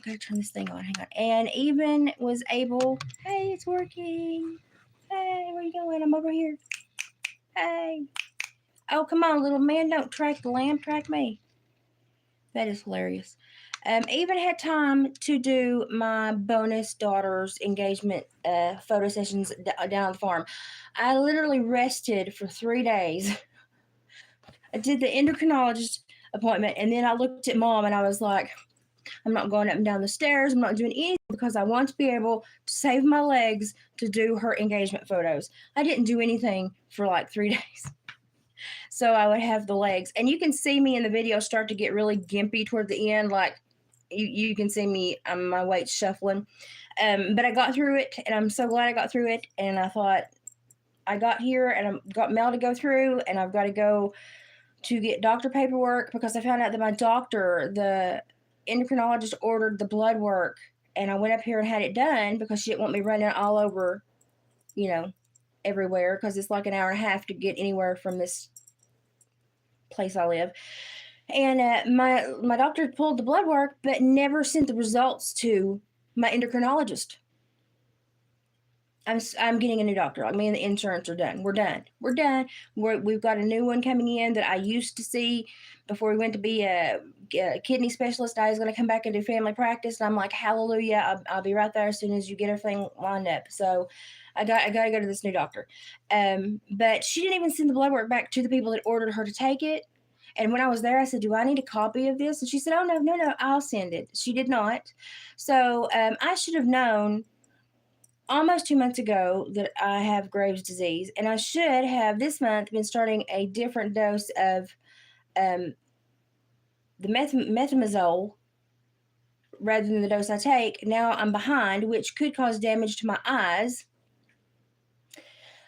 gotta turn this thing on. Hang on. And even was able, hey, it's working. Hey, where you going? I'm over here. Hey. Oh, come on, little man. Don't track the lamb. Track me. That is hilarious. Even had time to do my bonus daughter's engagement photo sessions down on the farm. I literally rested for 3 days. I did the endocrinologist appointment, and then I looked at mom and I was like, I'm not going up and down the stairs. I'm not doing anything because I want to be able to save my legs to do her engagement photos. I didn't do anything for like 3 days. So I would have the legs. And you can see me in the video start to get really gimpy toward the end. Like you can see me, my weight's shuffling. But I got through it, and I'm so glad I got through it. And I thought, I got here and I've got mail to go through, and I've got to go to get doctor paperwork because I found out that my doctor, the endocrinologist, ordered the blood work, and I went up here and had it done because she didn't want me running all over, everywhere, because it's like an hour and a half to get anywhere from this place I live. And my doctor pulled the blood work but never sent the results to my endocrinologist. I'm getting a new doctor. Like, me and the insurance are done. We're done. We've got a new one coming in that I used to see before we went to be a kidney specialist. I was going to come back and do family practice, and I'm like, hallelujah! I'll be right there as soon as you get everything lined up. So I got to go to this new doctor. But she didn't even send the blood work back to the people that ordered her to take it. And when I was there, I said, do I need a copy of this? And she said, oh, no, I'll send it. She did not. So I should have known almost 2 months ago that I have Graves' disease, and I should have this month been starting a different dose of the methimazole rather than the dose I take. Now I'm behind, which could cause damage to my eyes.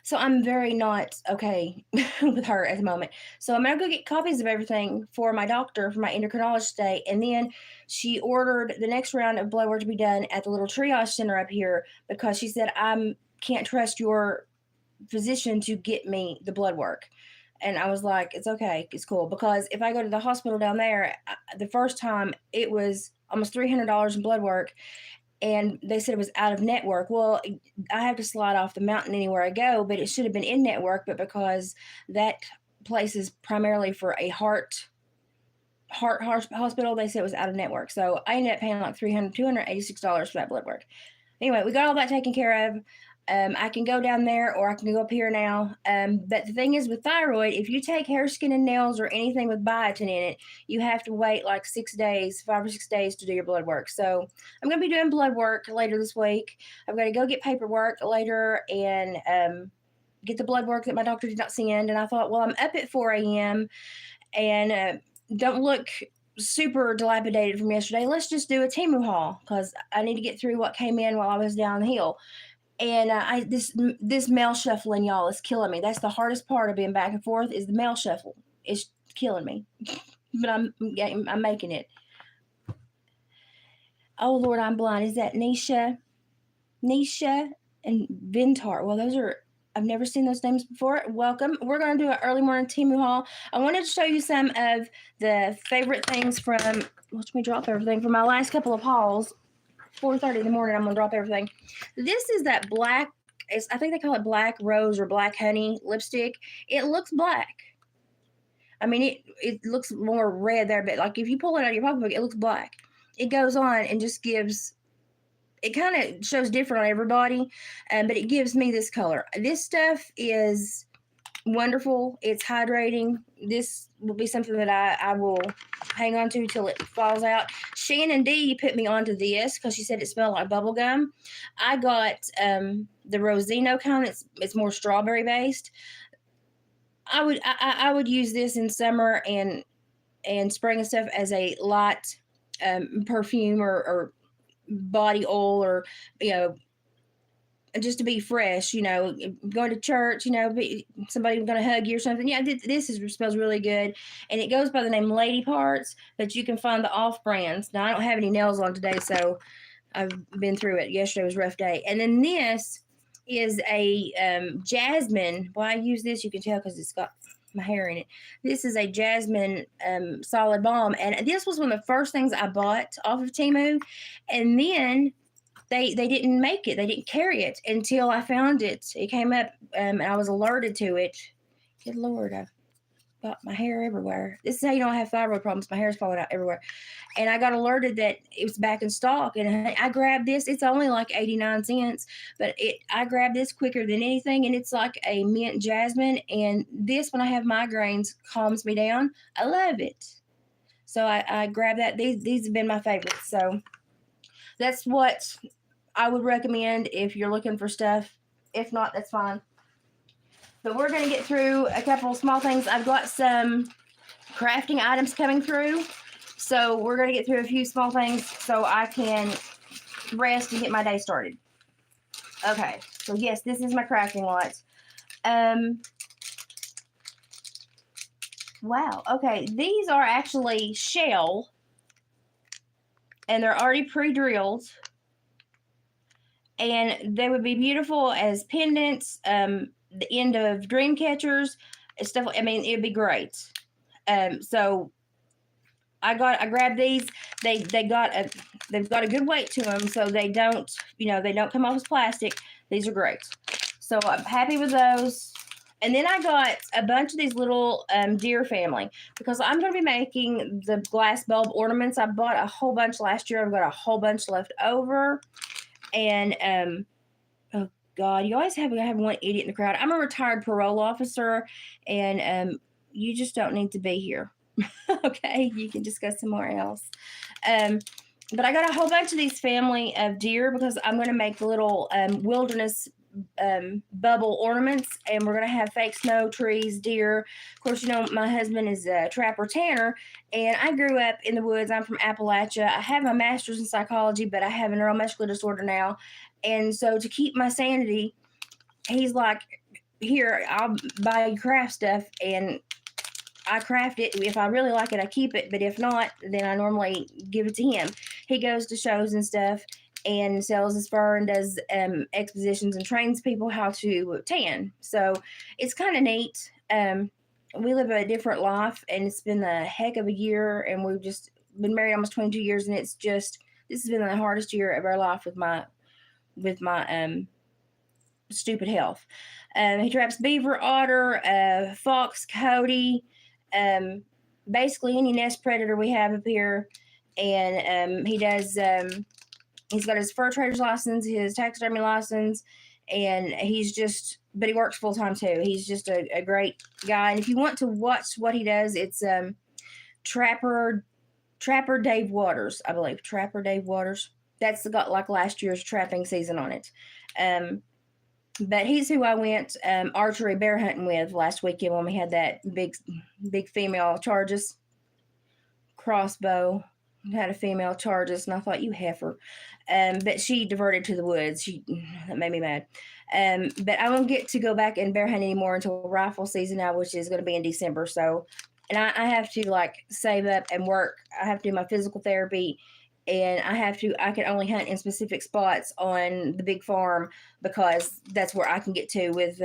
So I'm very not okay with her at the moment. So I'm going to go get copies of everything for my doctor, for my endocrinologist today. And then she ordered the next round of blood work to be done at the little triage center up here because she said, I can't trust your physician to get me the blood work. And I was like, it's okay. It's cool. Because if I go to the hospital down there, the first time it was almost $300 in blood work. And they said it was out of network. Well, I have to slide off the mountain anywhere I go, but it should have been in network. But because that place is primarily for a heart hospital, they said it was out of network. So I ended up paying like $286 for that blood work. Anyway, we got all that taken care of. I can go down there, or I can go up here now. But the thing is, with thyroid, if you take hair, skin, and nails or anything with biotin in it, you have to wait like 6 days, 5 or 6 days to do your blood work. So I'm going to be doing blood work later this week. I've got to go get paperwork later and get the blood work that my doctor did not send. And I thought, well, I'm up at 4 a.m. and don't look super dilapidated from yesterday. Let's just do a temu haul because I need to get through what came in while I was down the hill. And this mail shuffling, y'all, is killing me. That's the hardest part of being back and forth, is the mail shuffle. It's killing me, but I'm making it. Oh Lord, I'm blind. Is that Nisha and Vintar? Well, those are, I've never seen those names before. Welcome. We're going to do an early morning temu haul. I wanted to show you some of the favorite things from. Watch me drop everything from my last couple of hauls. 4:30 in the morning, I'm going to drop everything. This is that black, I think they call it black rose or black honey lipstick. It looks black. I mean, it looks more red there, but like if you pull it out of your pocketbook, it looks black. It goes on and just gives, it kind of shows different on everybody, but it gives me this color. This stuff is wonderful. It's hydrating. This will be something that I will hang on to till it falls out. Shannon D put me onto this because she said it smelled like bubble gum. I got the Rosino kind. It's more strawberry based. I would use this in summer and spring and stuff as a light perfume or body oil, or just to be fresh, going to church, somebody going to hug you or something. Yeah, this smells really good. And it goes by the name Lady Parts, but you can find the off brands. Now, I don't have any nails on today, so I've been through it. Yesterday was a rough day. And then this is a jasmine. Well, I use this, you can tell because it's got my hair in it. This is a jasmine solid balm, and this was one of the first things I bought off of Temu, and then they didn't make it. They didn't carry it until I found it. It came up, and I was alerted to it. Good Lord, I've got my hair everywhere. This is how you don't have thyroid problems. My hair's falling out everywhere. And I got alerted that it was back in stock. And I grabbed this. It's only like 89 cents, but I grabbed this quicker than anything. And it's like a mint jasmine. And this, when I have migraines, calms me down. I love it. So I grabbed that. These have been my favorites. So that's what I would recommend if you're looking for stuff. If not, that's fine. But we're going to get through a couple of small things. I've got some crafting items coming through. So we're going to get through a few small things so I can rest and get my day started. Okay. So yes, this is my crafting lot. Wow. Okay. These are actually shell. And they're already pre-drilled. And they would be beautiful as pendants. The end of dream catchers, stuff. I mean, it'd be great. So I grabbed these. They've got a good weight to them, so they don't come off as plastic. These are great. So I'm happy with those. And then I got a bunch of these little deer family because I'm going to be making the glass bulb ornaments. I bought a whole bunch last year. I've got a whole bunch left over. And oh God, you always have one idiot in the crowd. I'm a retired parole officer, and you just don't need to be here. Okay, you can just go somewhere else. But I got a whole bunch of these family of deer because I'm going to make little wilderness bubble ornaments, and we're going to have fake snow, trees, deer. Of course, my husband is a trapper tanner, and I grew up in the woods. I'm from Appalachia. I have my master's in psychology, but I have a neuromuscular disorder now. And so to keep my sanity, he's like, here, I'll buy you craft stuff, and I craft it. If I really like it, I keep it. But if not, then I normally give it to him. He goes to shows and stuff and sells his fur and does expositions and trains people how to tan. So it's kind of neat. We live a different life, and it's been a heck of a year, and we've just been married almost 22 years, and this has been the hardest year of our life with my stupid health. He traps beaver, otter, fox, coyote, basically any nest predator we have up here. And he does, he's got his fur trader's license, his taxidermy license, and but he works full time too. He's just a great guy. And if you want to watch what he does, it's Trapper Dave Waters, I believe. Trapper Dave Waters. That's got like last year's trapping season on it. But he's who I went archery bear hunting with last weekend when we had that big female charges crossbow. Had a female charges, and I thought, you heifer. But she diverted to the woods. That made me mad. But I won't get to go back and bear hunt anymore until rifle season now, which is going to be in December. So, and I have to save up and work. I have to do my physical therapy, and I can only hunt in specific spots on the big farm because that's where I can get to with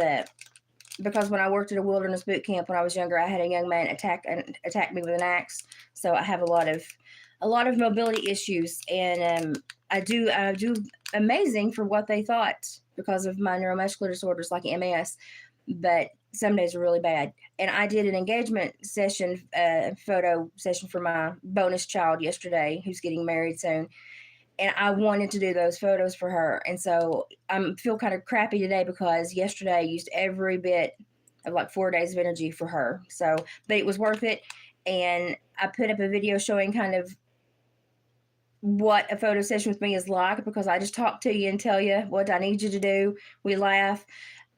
because when I worked at a wilderness boot camp when I was younger, I had a young man attack me with an axe. So I have a lot of mobility issues, and I do amazing for what they thought because of my neuromuscular disorders like MS, but some days are really bad. And I did an engagement session, photo session for my bonus child yesterday, who's getting married soon. And I wanted to do those photos for her. And so I feel kind of crappy today because yesterday I used every bit of 4 days of energy for her. So, but it was worth it. And I put up a video showing kind of what a photo session with me is like, because I just talk to you and tell you what I need you to do. We laugh.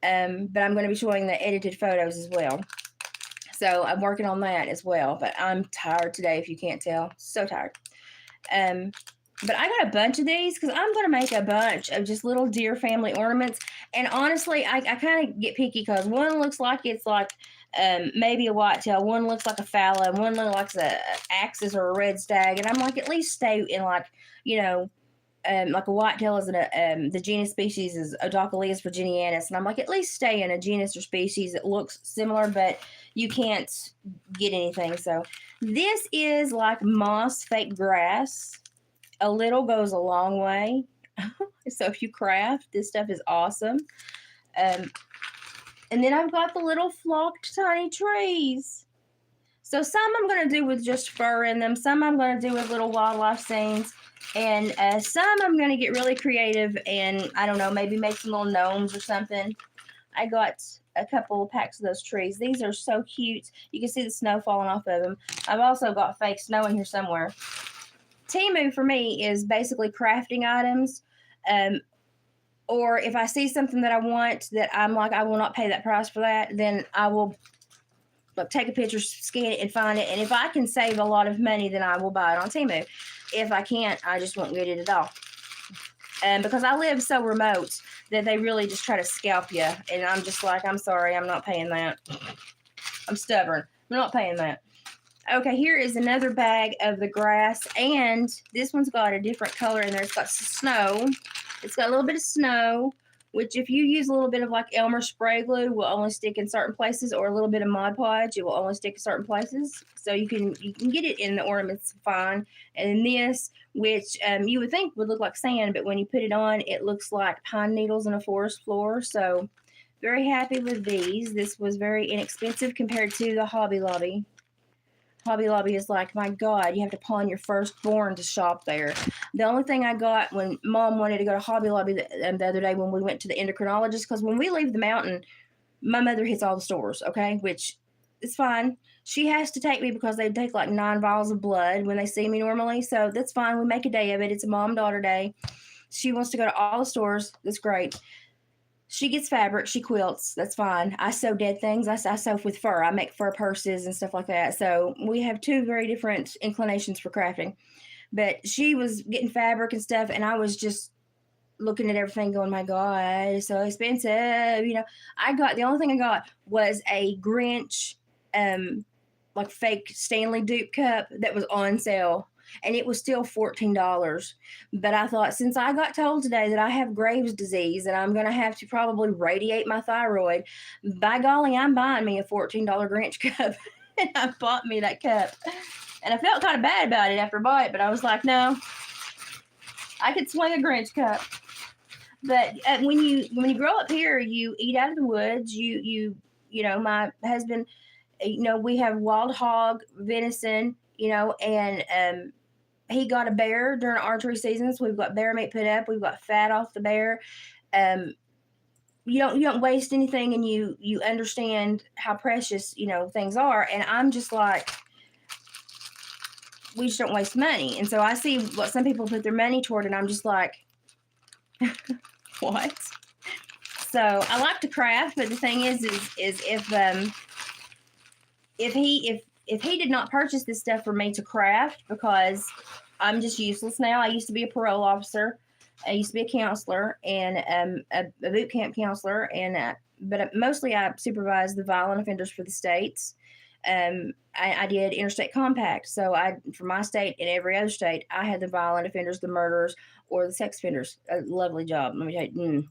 But I'm going to be showing the edited photos as well. So I'm working on that as well. But I'm tired today, if you can't tell. So tired. But I got a bunch of these because I'm going to make a bunch of just little deer family ornaments. And honestly, I kind of get picky because one looks like it's maybe a whitetail. One looks like a fallow. One looks like an axis or a red stag. And I'm like, at least stay in like a whitetail is the genus species is Odocoleus virginianus, and I'm like, at least stay in a genus or species that looks similar, but you can't get anything. So this is like moss fake grass. A little goes a long way. So if you craft, this stuff is awesome. And then I've got the little flocked tiny trees. So some I'm going to do with just fur in them. Some I'm going to do with little wildlife scenes. And some I'm going to get really creative and, I don't know, maybe make some little gnomes or something. I got a couple packs of those trees. These are so cute. You can see the snow falling off of them. I've also got fake snow in here somewhere. Temu for me is basically crafting items. Or if I see something that I want that I'm like, I will not pay that price for that, then I will take a picture, scan it, and find it. And if I can save a lot of money, then I will buy it on Temu. If I can't, I just won't get it at all. Because I live so remote that they really just try to scalp you. And I'm just like, I'm sorry, I'm not paying that. I'm stubborn. I'm not paying that. Okay, here is another bag of the grass. And this one's got a different color in there. It's got snow. It's got a little bit of snow, which if you use a little bit of like Elmer spray glue will only stick in certain places, or a little bit of Mod Podge, it will only stick in certain places. So you can get it in the ornaments fine. And this, which you would think would look like sand, but when you put it on, it looks like pine needles in a forest floor. So very happy with these. This was very inexpensive compared to the Hobby Lobby. Hobby Lobby is like, my God, you have to pawn your firstborn to shop there. The only thing I got when Mom wanted to go to Hobby Lobby the other day when we went to the endocrinologist, because when we leave the mountain, my mother hits all the stores, okay, which is fine. She has to take me because they take like 9 vials of blood when they see me normally, so that's fine. We make a day of it. It's a mom-daughter day. She wants to go to all the stores. That's great. She gets fabric. She quilts. That's fine. I sew dead things. I sew with fur. I make fur purses and stuff like that. So we have two very different inclinations for crafting. But she was getting fabric and stuff, and I was just looking at everything going, my God, it's so expensive. You know, the only thing I got was a Grinch, like fake Stanley dupe cup that was on sale. And it was still $14. But I thought, since I got told today that I have Graves' disease and I'm going to have to probably radiate my thyroid, by golly, I'm buying me a $14 Grinch cup. And I bought me that cup. And I felt kind of bad about it after I bought it, but I was like, no, I could swing a Grinch cup. But when you grow up here, you eat out of the woods. You know, my husband, you know, we have wild hog, venison, you know, and he got a bear during archery season, so we've got bear meat put up. We've got fat off the bear. You don't waste anything, and you understand how precious, you know, things are. And I'm just like, we just don't waste money. And so I see what some people put their money toward, and I'm just like, what? So I like to craft, but the thing is if he did not purchase this stuff for me to craft, because I'm just useless now. I used to be a parole officer. I used to be a counselor and a boot camp counselor, and but mostly I supervised the violent offenders for the states. I did interstate compact, so for my state and every other state, I had the violent offenders, the murderers, or the sex offenders. A lovely job, let me tell you.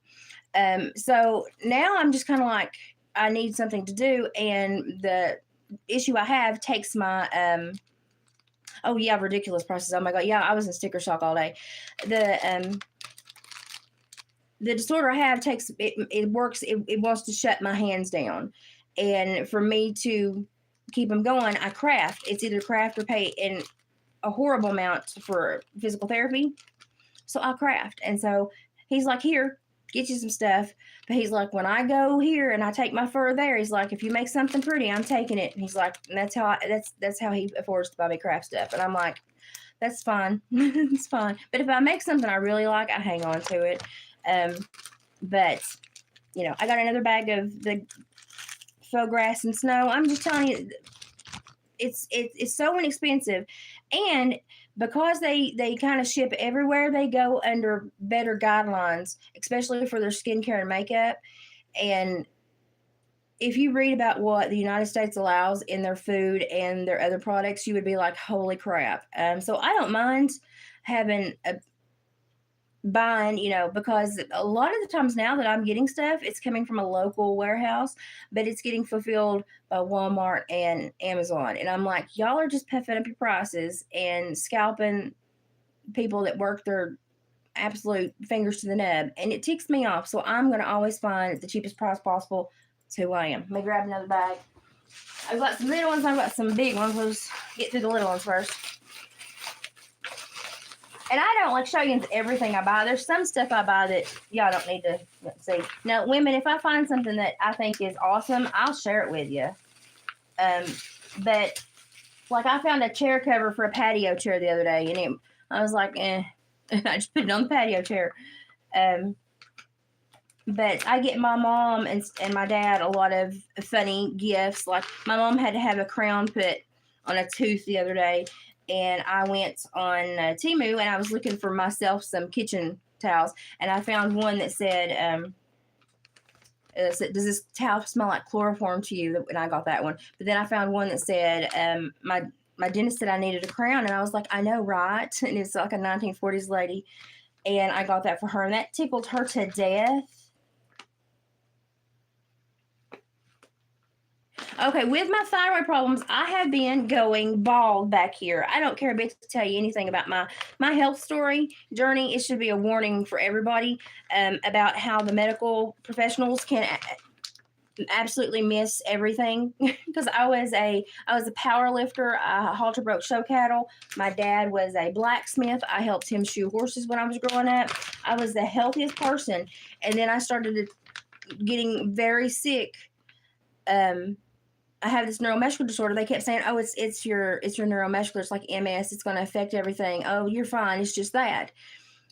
So now I'm just kind of like, I need something to do, and the issue I have takes my oh yeah, ridiculous prices. Oh my God, yeah, I was in sticker shock all day. The disorder I have takes it works. It wants to shut my hands down, and for me to keep them going, I craft. It's either craft or pay in a horrible amount for physical therapy. So I'll craft, and so he's like, here, get you some stuff. But he's like, when I go here and I take my fur there, he's like, if you make something pretty, I'm taking it. And he's like, and that's how he affords to buy me craft stuff. And I'm like, that's fine. It's fine. But if I make something I really like, I hang on to it. But you know, I got another bag of the faux grass and snow. I'm just telling you, it's so inexpensive, and because they kind of ship everywhere, they go under better guidelines, especially for their skincare and makeup. And if you read about what the United States allows in their food and their other products, you would be like, holy crap. So I don't mind having buying, because a lot of the times now that I'm getting stuff, it's coming from a local warehouse, but it's getting fulfilled by Walmart and Amazon. And I'm like, y'all are just puffing up your prices and scalping people that work their absolute fingers to the nub. And it ticks me off. So I'm going to always find the cheapest price possible. That's who I am. Let me grab another bag. I've got some little ones. I've got some big ones. Let's get through the little ones first. And I don't like show you everything I buy. There's some stuff I buy that y'all don't need to see. Now, women, if I find something that I think is awesome, I'll share it with you. But like I found a chair cover for a patio chair the other day, and I was like, I just put it on the patio chair. But I get my mom and my dad a lot of funny gifts. Like my mom had to have a crown put on a tooth the other day. And I went on Temu and I was looking for myself some kitchen towels. And I found one that said, does this towel smell like chloroform to you? And I got that one. But then I found one that said, my dentist said I needed a crown. And I was like, I know, right? And it's like a 1940s lady. And I got that for her. And that tickled her to death. Okay, with my thyroid problems, I have been going bald back here. I don't care a bit to tell you anything about my health story journey. It should be a warning for everybody about how the medical professionals can absolutely miss everything. Because I was a power lifter. I halter broke show cattle. My dad was a blacksmith. I helped him shoe horses when I was growing up. I was the healthiest person, and then I started getting very sick. I have this neuromuscular disorder. They kept saying, "Oh, it's your neuromuscular. It's like MS. It's going to affect everything. Oh, you're fine. It's just that."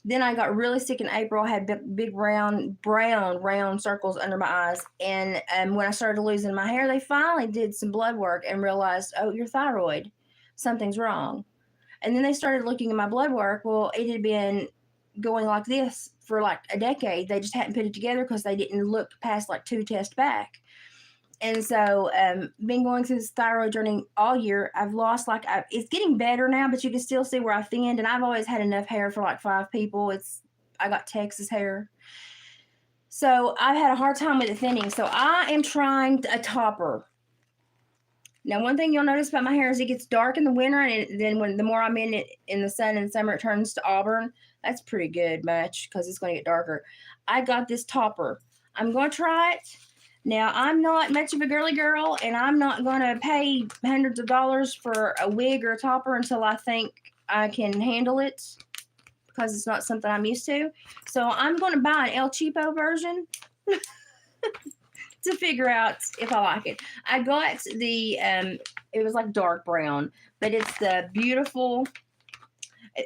Then I got really sick in April. I had big brown circles under my eyes. And when I started losing my hair, they finally did some blood work and realized, "Oh, your thyroid. Something's wrong." And then they started looking at my blood work. Well, it had been going like this for like a decade. They just hadn't put it together because they didn't look past like 2 tests back. And so, been going through this thyroid journey all year. I've lost it's getting better now, but you can still see where I thinned. And I've always had enough hair for like 5 people. I got Texas hair. So I've had a hard time with the thinning. So I am trying a topper. Now, one thing you'll notice about my hair is it gets dark in the winter. And then the more I'm in it in the sun in the summer, it turns to auburn. That's pretty good much because it's going to get darker. I got this topper. I'm going to try it. Now, I'm not much of a girly girl, and I'm not going to pay hundreds of dollars for a wig or a topper until I think I can handle it because it's not something I'm used to. So I'm going to buy an El Cheapo version to figure out if I like it. I got it was like dark brown, but it's the beautiful,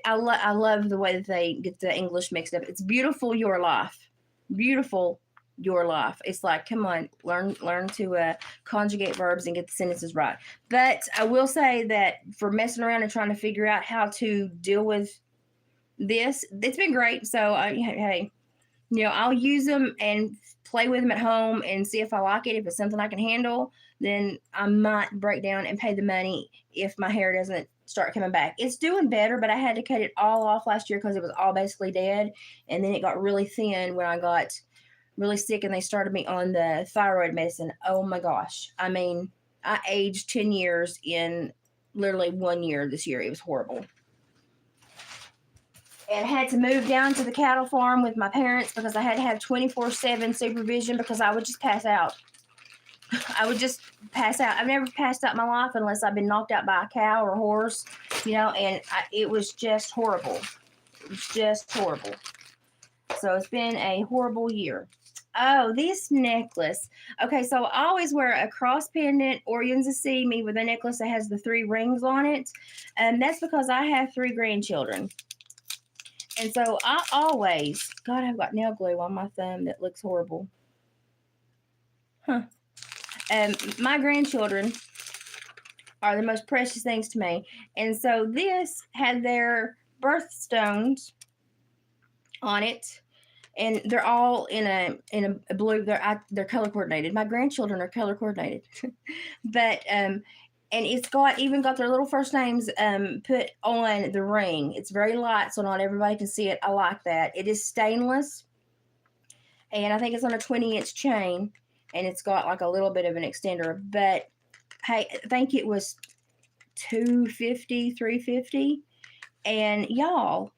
I love the way that they get the English mixed up. It's Beautiful Your Life. Beautiful Your Life. It's like, come on, learn to conjugate verbs and get the sentences right. But I will say that for messing around and trying to figure out how to deal with this, it's been great. So hey, I'll use them and play with them at home and see if I like it. If it's something I can handle, then I might break down and pay the money if my hair doesn't start coming back. It's doing better, but I had to cut it all off last year because it was all basically dead. And then it got really thin when I got really sick and they started me on the thyroid medicine. Oh my gosh. I mean, I aged 10 years in literally 1 year this year. It was horrible. And I had to move down to the cattle farm with my parents because I had to have 24/7 supervision because I would just pass out. I would just pass out. I've never passed out in my life unless I've been knocked out by a cow or a horse, and it was just horrible. It was just horrible. So it's been a horrible year. Oh, this necklace. Okay, so I always wear a cross pendant or you can see me with a necklace that has the 3 rings on it. And that's because I have 3 grandchildren. And so I always, God, I've got nail glue on my thumb that looks horrible. Huh. My grandchildren are the most precious things to me. And so this had their birthstones on it. And they're all in a blue. They're color coordinated. My grandchildren are color coordinated, but And it's even got their little first names put on the ring. It's very light, so not everybody can see it. I like that. It is stainless, and I think it's on a 20-inch chain, and it's got like a little bit of an extender. But hey, I think it was $250, $350, and y'all,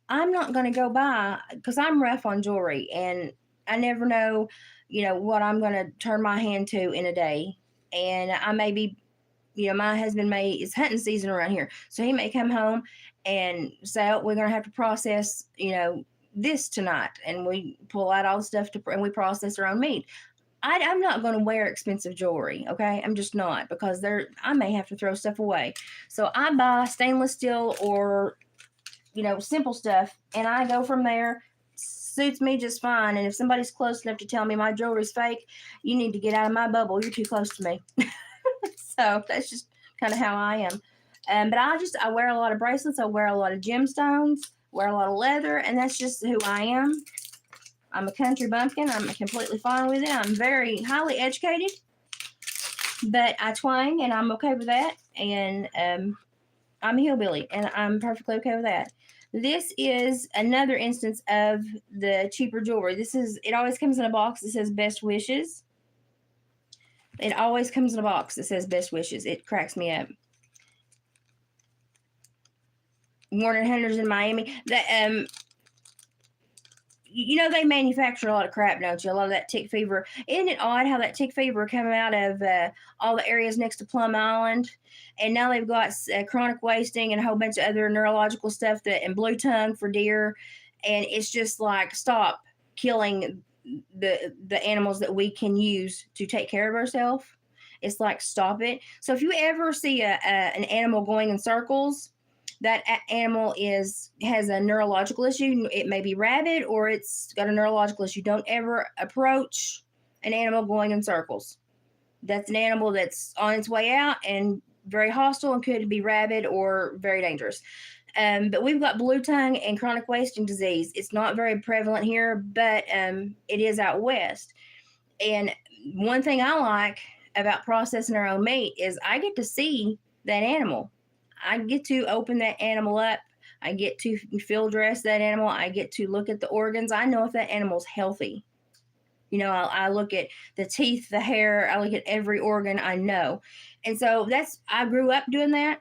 I'm not going to go buy, because I'm rough on jewelry, and I never know, what I'm going to turn my hand to in a day. And I may be, my husband it's hunting season around here. So he may come home and say, oh, we're going to have to process, this tonight. And we pull out all the stuff and we process our own meat. I'm not going to wear expensive jewelry, okay? I'm just not, because I may have to throw stuff away. So I buy stainless steel or simple stuff, and I go from there. Suits me just fine. And if somebody's close enough to tell me my jewelry's fake, you need to get out of my bubble. You're too close to me. So that's just kind of how I am. But I wear a lot of bracelets. I wear a lot of gemstones, wear a lot of leather, and that's just who I am. I'm a country bumpkin. I'm completely fine with it. I'm very highly educated, but I twang, and I'm okay with that. And I'm a hillbilly, and I'm perfectly okay with that. This is another instance of the cheaper jewelry. It always comes in a box that says best wishes. It always comes in a box that says best wishes. It cracks me up. Warren Hunters in Miami. They manufacture a lot of crap, don't you? A lot of that tick fever. Isn't it odd how that tick fever came out of all the areas next to Plum Island? And now they've got chronic wasting and a whole bunch of other neurological stuff and blue tongue for deer. And it's just like, stop killing the animals that we can use to take care of ourselves. It's like, stop it. So if you ever see an animal going in circles, that animal has a neurological issue. It may be rabid or it's got a neurological issue. Don't ever approach an animal going in circles. That's an animal that's on its way out and very hostile and could be rabid or very dangerous. But we've got blue tongue and chronic wasting disease. It's not very prevalent here, but it is out west. And one thing I like about processing our own meat is I get to see that animal. I get to open that animal up. I get to field dress that animal. I get to look at the organs. I know if that animal's healthy. I look at the teeth, the hair. I look at every organ. I know. And so I grew up doing that.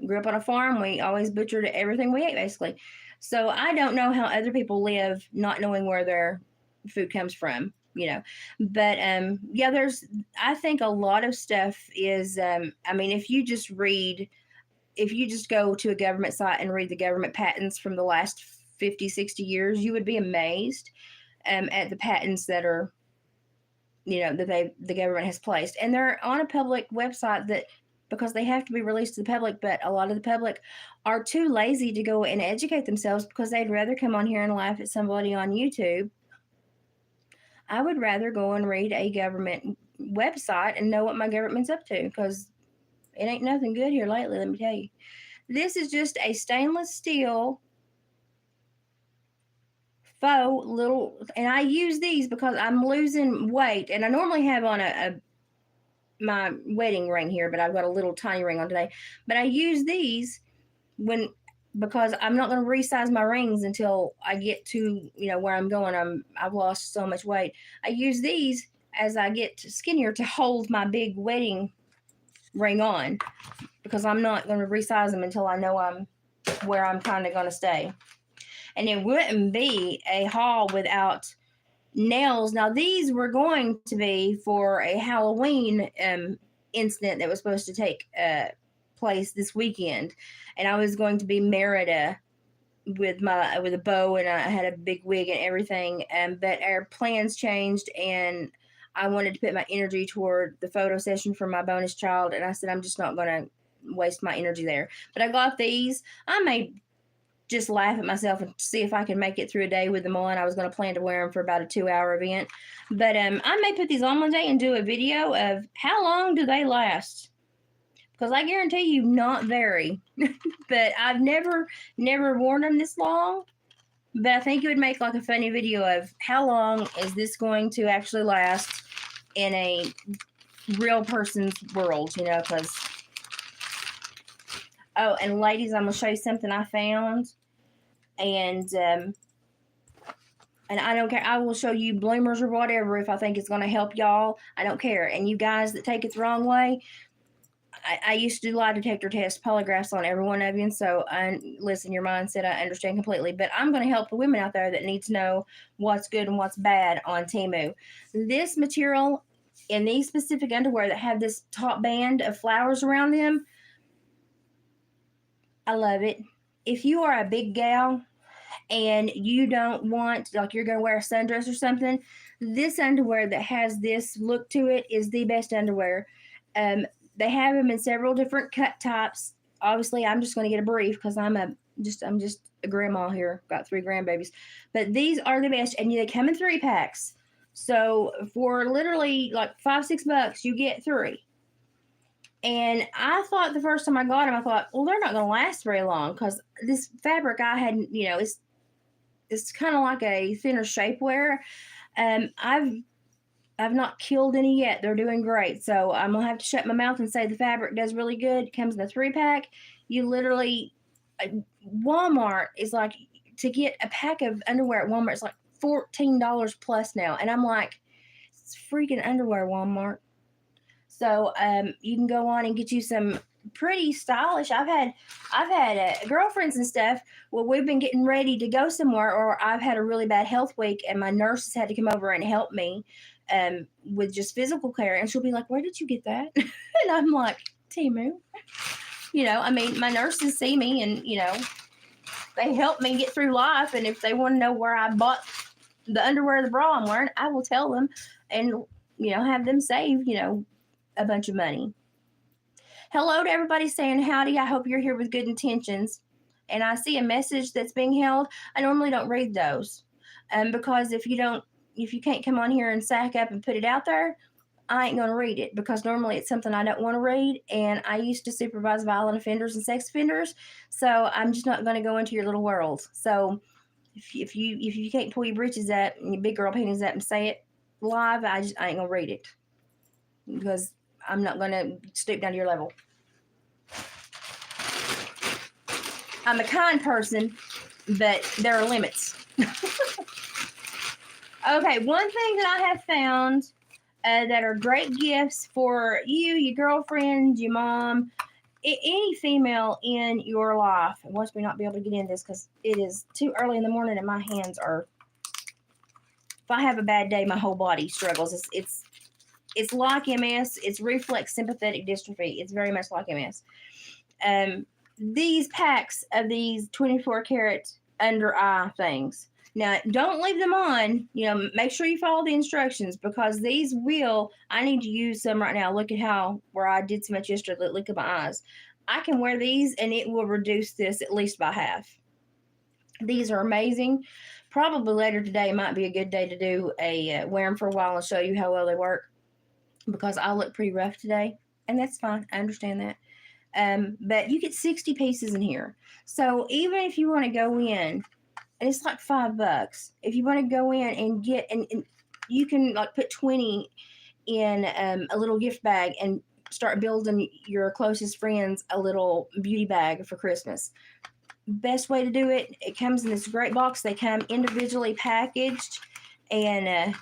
I grew up on a farm. We always butchered everything we ate, basically. So I don't know how other people live not knowing where their food comes from. But I think a lot of stuff is, if you just go to a government site and read the government patents from the last 50, 60 years, you would be amazed at the patents that are, that the government has placed. And they're on a public website because they have to be released to the public, but a lot of the public are too lazy to go and educate themselves because they'd rather come on here and laugh at somebody on YouTube. I would rather go and read a government website and know what my government's up to, because it ain't nothing good here lately, let me tell you. This is just a stainless steel faux little, and I use these because I'm losing weight, and I normally have on my wedding ring here, but I've got a little tiny ring on today. But I use these because I'm not going to resize my rings until I get to, where I'm going. I've lost so much weight. I use these as I get skinnier to hold my big wedding ring on, because I'm not going to resize them until I know where I'm kind of going to stay. And it wouldn't be a haul without nails. Now, these were going to be for a Halloween incident that was supposed to take place this weekend, and I was going to be Merida with a bow, and I had a big wig and everything. But our plans changed, and I wanted to put my energy toward the photo session for my bonus child, and I said I'm just not going to waste my energy there. But I got these. I may just laugh at myself and see if I can make it through a day with them on. I was going to plan to wear them for about a 2-hour event, but I may put these on one day and do a video of how long do they last, because I guarantee you not very. But I've never worn them this long, but I think it would make like a funny video of how long is this going to actually last in a real person's world, you know, because, oh, and ladies, I'm going to show you something I found. And I don't care. I will show you bloomers or whatever if I think it's going to help y'all. I don't care. And you guys that take it the wrong way, I used to do lie detector tests, polygraphs on every one of you. And so, listen, your mindset, I understand completely. But I'm going to help the women out there that need to know what's good and what's bad on Temu. This material in these specific underwear that have this top band of flowers around them, I love it. If you are a big gal and you don't want, like, you're going to wear a sundress or something, this underwear that has this look to it is the best underwear. They have them in several different cut types. Obviously, I'm just going to get a brief because I'm just a grandma here, got 3 grandbabies. But these are the best, and they come in 3-packs. So for literally like $5-6, you get 3. And I thought the first time I got them, I thought, well, they're not going to last very long because this fabric I had, you know, it's kind of like a thinner shapewear. I've not killed any yet. They're doing great. So I'm going to have to shut my mouth and say the fabric does really good. It comes in a 3-pack. You literally, Walmart is like, to get a pack of underwear at Walmart, it's like $14 plus now. And I'm like, it's freaking underwear, Walmart. So you can go on and get you some pretty stylish. I've had girlfriends and stuff. Well, we've been getting ready to go somewhere, or I've had a really bad health week, and my nurses had to come over and help me with just physical care. And she'll be like, "Where did you get that?" And I'm like, "Temu." You know, I mean, my nurses see me, and you know, they help me get through life. And if they want to know where I bought the underwear, the bra I'm wearing, I will tell them, and you know, have them save, you know, a bunch of money. Hello to everybody saying howdy. I hope you're here with good intentions. And I see a message that's being held. I normally don't read those because if you can't come on here and sack up and put it out there, I ain't going to read it because normally it's something I don't want to read. And I used to supervise violent offenders and sex offenders. So I'm just not going to go into your little world. So if you can't pull your britches up and your big girl panties up and say it live, I ain't going to read it because I'm not going to stoop down to your level. I'm a kind person, but there are limits. Okay, one thing that I have found that are great gifts for you, your girlfriend, your mom, any female in your life. Watch me not be able to get in this because it is too early in the morning and my hands are, if I have a bad day, my whole body struggles. It's like MS. It's reflex sympathetic dystrophy. It's very much like MS. These packs of these 24 karat under eye things. Now, don't leave them on. You know, make sure you follow the instructions because these will, I need to use some right now. Look at how, where I did so much yesterday, look at my eyes. I can wear these and it will reduce this at least by half. These are amazing. Probably later today might be a good day to do a wear them for a while and show you how well they work because I look pretty rough today, and that's fine. I understand that. But you get 60 pieces in here. So even if you want to go in, and it's like $5, if you want to go in and get, and you can like put 20 in a little gift bag and start building your closest friends a little beauty bag for Christmas. Best way to do it, it comes in this great box. They come individually packaged, and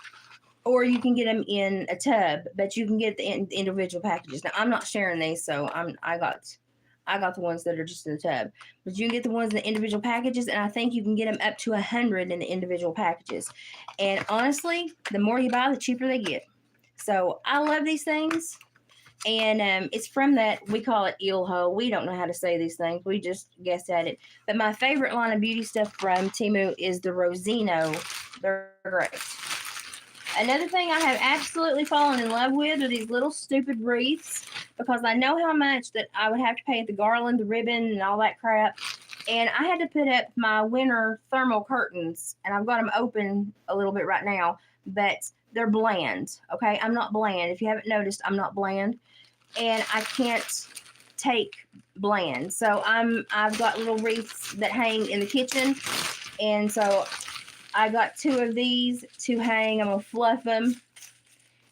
or you can get them in a tub, but you can get the individual packages. Now, I'm not sharing these, so I got the ones that are just in the tub. But you can get the ones in the individual packages, and I think you can get them up to 100 in the individual packages. And honestly, the more you buy, the cheaper they get. So I love these things. And it's from that, we call it eel hole. We don't know how to say these things. We just guess at it. But my favorite line of beauty stuff from Temu is the Rosino. They're great. Another thing I have absolutely fallen in love with are these little stupid wreaths because I know how much that I would have to pay at the garland, the ribbon, and all that crap. And I had to put up my winter thermal curtains, and I've got them open a little bit right now, but they're bland, okay? I'm not bland. If you haven't noticed, I'm not bland, and I can't take bland. So I've got little wreaths that hang in the kitchen, and so I got 2 of these to hang. I'm going to fluff them,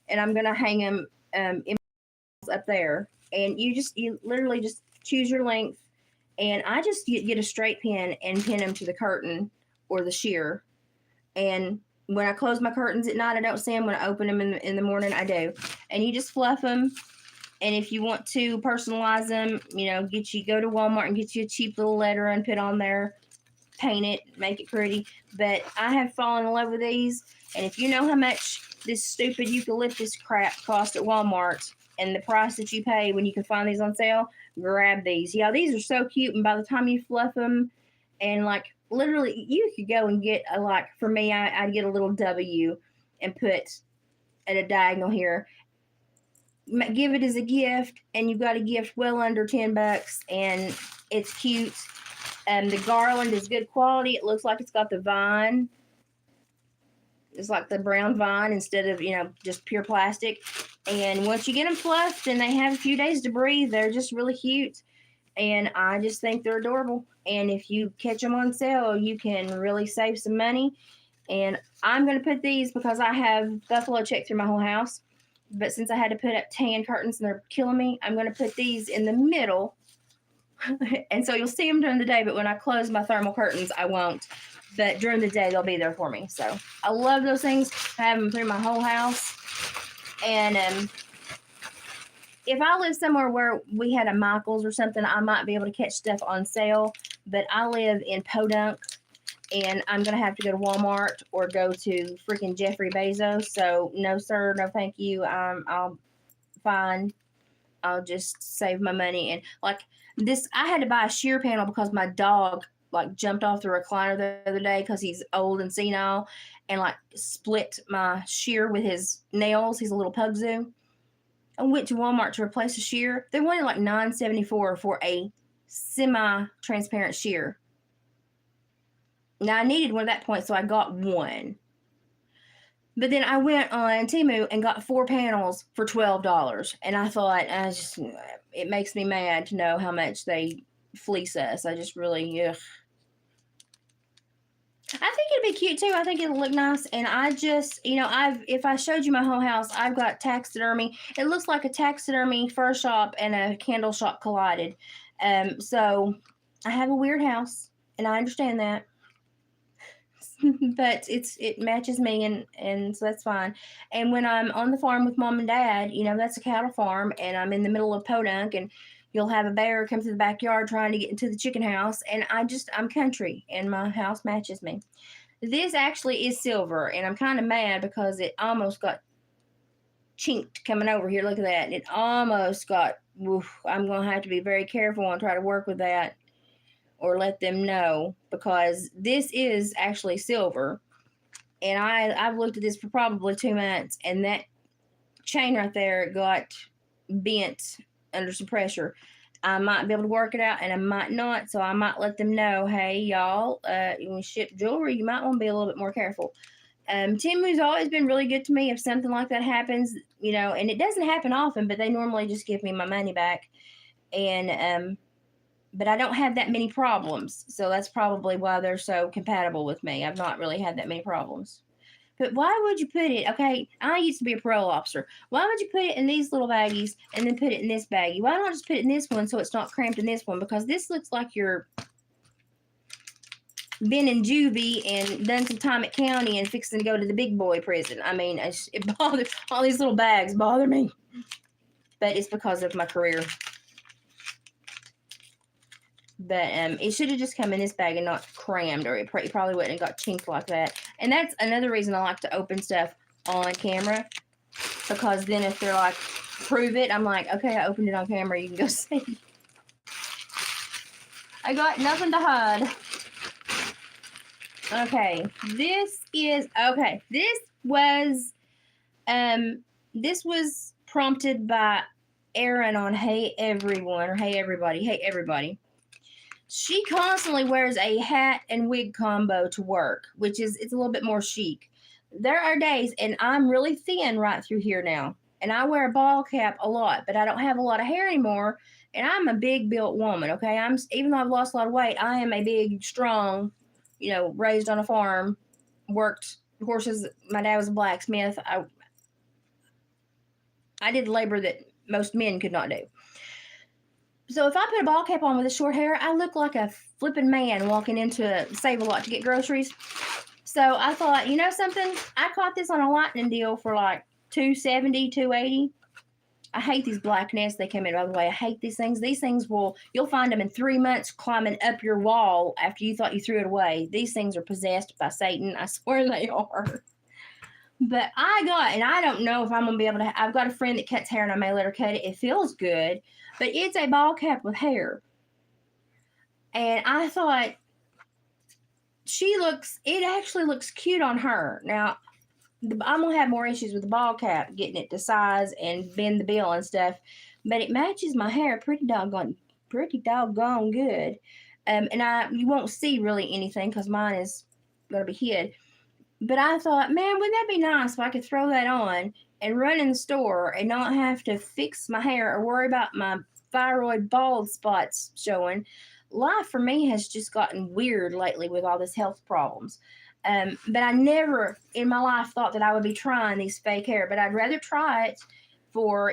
and I'm going to hang them in up there, and you literally just choose your length, and I just get a straight pin and pin them to the curtain or the sheer, and when I close my curtains at night, I don't see them. When I open them in the morning, I do. And you just fluff them. And if you want to personalize them, go to Walmart and get you a cheap little letter and put on there, paint it, make it pretty. But I have fallen in love with these. And if you know how much this stupid eucalyptus crap cost at Walmart and the price that you pay when you can find these on sale, grab these. Yeah, these are so cute. And by the time you fluff them, and literally, you could go and get for me, I'd get a little W and put at a diagonal here. Give it as a gift, and you've got a gift well under $10, and it's cute. The garland is good quality. It looks like it's got the vine. It's like the brown vine instead of, just pure plastic. And once you get them fluffed and they have a few days to breathe, they're just really cute. And I just think they're adorable. And if you catch them on sale, you can really save some money. And I'm going to put these because I have buffalo check through my whole house. But since I had to put up tan curtains and they're killing me, I'm going to put these in the middle. And so you'll see them during the day, but when I close my thermal curtains, I won't. But during the day, they'll be there for me. So I love those things. I have them through my whole house. And if I live somewhere where we had a Michael's or something, I might be able to catch stuff on sale. But I live in Podunk, and I'm going to have to go to Walmart or go to freaking Jeffrey Bezos. So no, sir, no thank you. I'll fine. I'll just save my money. And this, I had to buy a sheer panel because my dog jumped off the recliner the other day because he's old and senile, and split my sheer with his nails. He's a little pug zoo. I went to Walmart to replace a sheer. They wanted $9.74 for a semi-transparent sheer. Now I needed one at that point, so I got one. But then I went on Temu and got 4 panels for $12. And I thought, it makes me mad to know how much they fleece us. I just really, ugh. I think it'd be cute too. I think it'll look nice. And I just, if I showed you my whole house, I've got taxidermy. It looks like a taxidermy fur shop and a candle shop collided. So I have a weird house, and I understand that. But it matches me, and so that's fine. And when I'm on the farm with mom and dad, that's a cattle farm, and I'm in the middle of Podunk, and you'll have a bear come to the backyard trying to get into the chicken house, and I'm country, and my house matches me. This actually is silver, and I'm kind of mad because it almost got chinked coming over here. Look at that. It almost got, I'm going to have to be very careful and try to work with that, or let them know, because this is actually silver. And I've looked at this for probably 2 months, and that chain right there got bent under some pressure. I might be able to work it out, and I might not. So I might let them know, hey, y'all, when you ship jewelry, you might want to be a little bit more careful. Temu's always been really good to me if something like that happens, and it doesn't happen often, but they normally just give me my money back. And, but I don't have that many problems. So that's probably why they're so compatible with me. I've not really had that many problems. But why would you put it? Okay, I used to be a parole officer. Why would you put it in these little baggies and then put it in this baggie? Why not just put it in this one so it's not cramped in this one? Because this looks like you're been in juvie and done some time at county and fixing to go to the big boy prison. I mean, it bothers, all these little bags bother me. But it's because of my career. But it should have just come in this bag and not crammed, or it probably wouldn't have got chinked like that. And that's another reason I like to open stuff on camera, because then if they're like, prove it, I'm like, okay, I opened it on camera, you can go see. I got nothing to hide. Okay, this was prompted by Erin on Hey Everyone, or Hey Everybody. She constantly wears a hat and wig combo to work, which is, it's a little bit more chic. There are days, and I'm really thin right through here now, and I wear a ball cap a lot, but I don't have a lot of hair anymore, and I'm a big built woman, okay? Even though I've lost a lot of weight, I am a big, strong, raised on a farm, worked horses. My dad was a blacksmith. I did labor that most men could not do. So if I put a ball cap on with the short hair, I look like a flipping man walking into Save-A-Lot to get groceries. So I thought, you know something? I caught this on a lightning deal for like $270, $280. I hate these black nests they come in, by the way. I hate these things. These things you'll find them in 3 months climbing up your wall after you thought you threw it away. These things are possessed by Satan. I swear they are. But and I don't know if I'm going to be able to, I've got a friend that cuts hair and I may let her cut it. It feels good, but it's a ball cap with hair. And I thought, it actually looks cute on her. Now, I'm going to have more issues with the ball cap, getting it to size and bend the bill and stuff. But it matches my hair pretty doggone good. And you won't see really anything because mine is going to be hid. But I thought, man, wouldn't that be nice if I could throw that on and run in the store and not have to fix my hair or worry about my thyroid bald spots showing. Life for me has just gotten weird lately with all this health problems. But I never in my life thought that I would be trying these fake hair, but I'd rather try it for,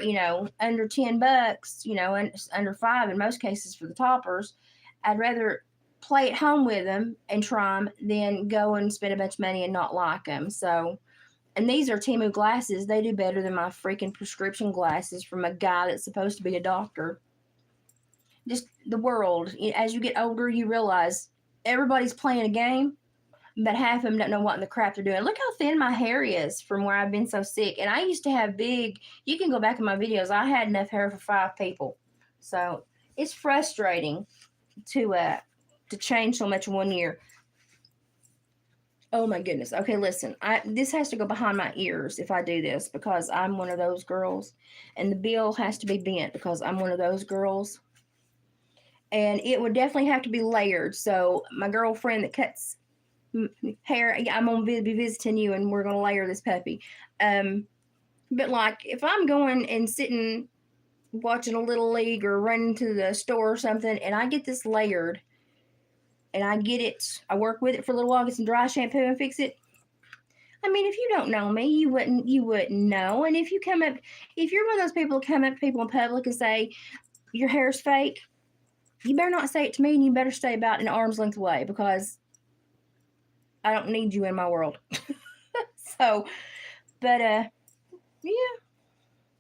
under $10, and under $5 in most cases for the toppers. I'd rather play at home with them and try them than go and spend a bunch of money and not like them. So, and these are temu glasses. They do better than my freaking prescription glasses from a guy that's supposed to be a doctor. Just the world. As you get older, you realize everybody's playing a game, but half of them don't know what in the crap they're doing. Look how thin my hair is from where I've been so sick. And I used to have you can go back in my videos, I had enough hair for 5 people. So it's frustrating to change so much in 1 year. Oh my goodness. Okay, listen. This has to go behind my ears if I do this because I'm one of those girls. And the bill has to be bent because I'm one of those girls. And it would definitely have to be layered. So my girlfriend that cuts hair, I'm going to be visiting you and we're going to layer this puppy. But like if I'm going and sitting watching a little league or running to the store or something and I get this layered and I work with it for a little while, get some dry shampoo and fix it. I mean, if you don't know me, you wouldn't know. And if you're one of those people who come up to people in public and say your hair's fake, you better not say it to me and you better stay about an arm's length away because I don't need you in my world. So, but yeah,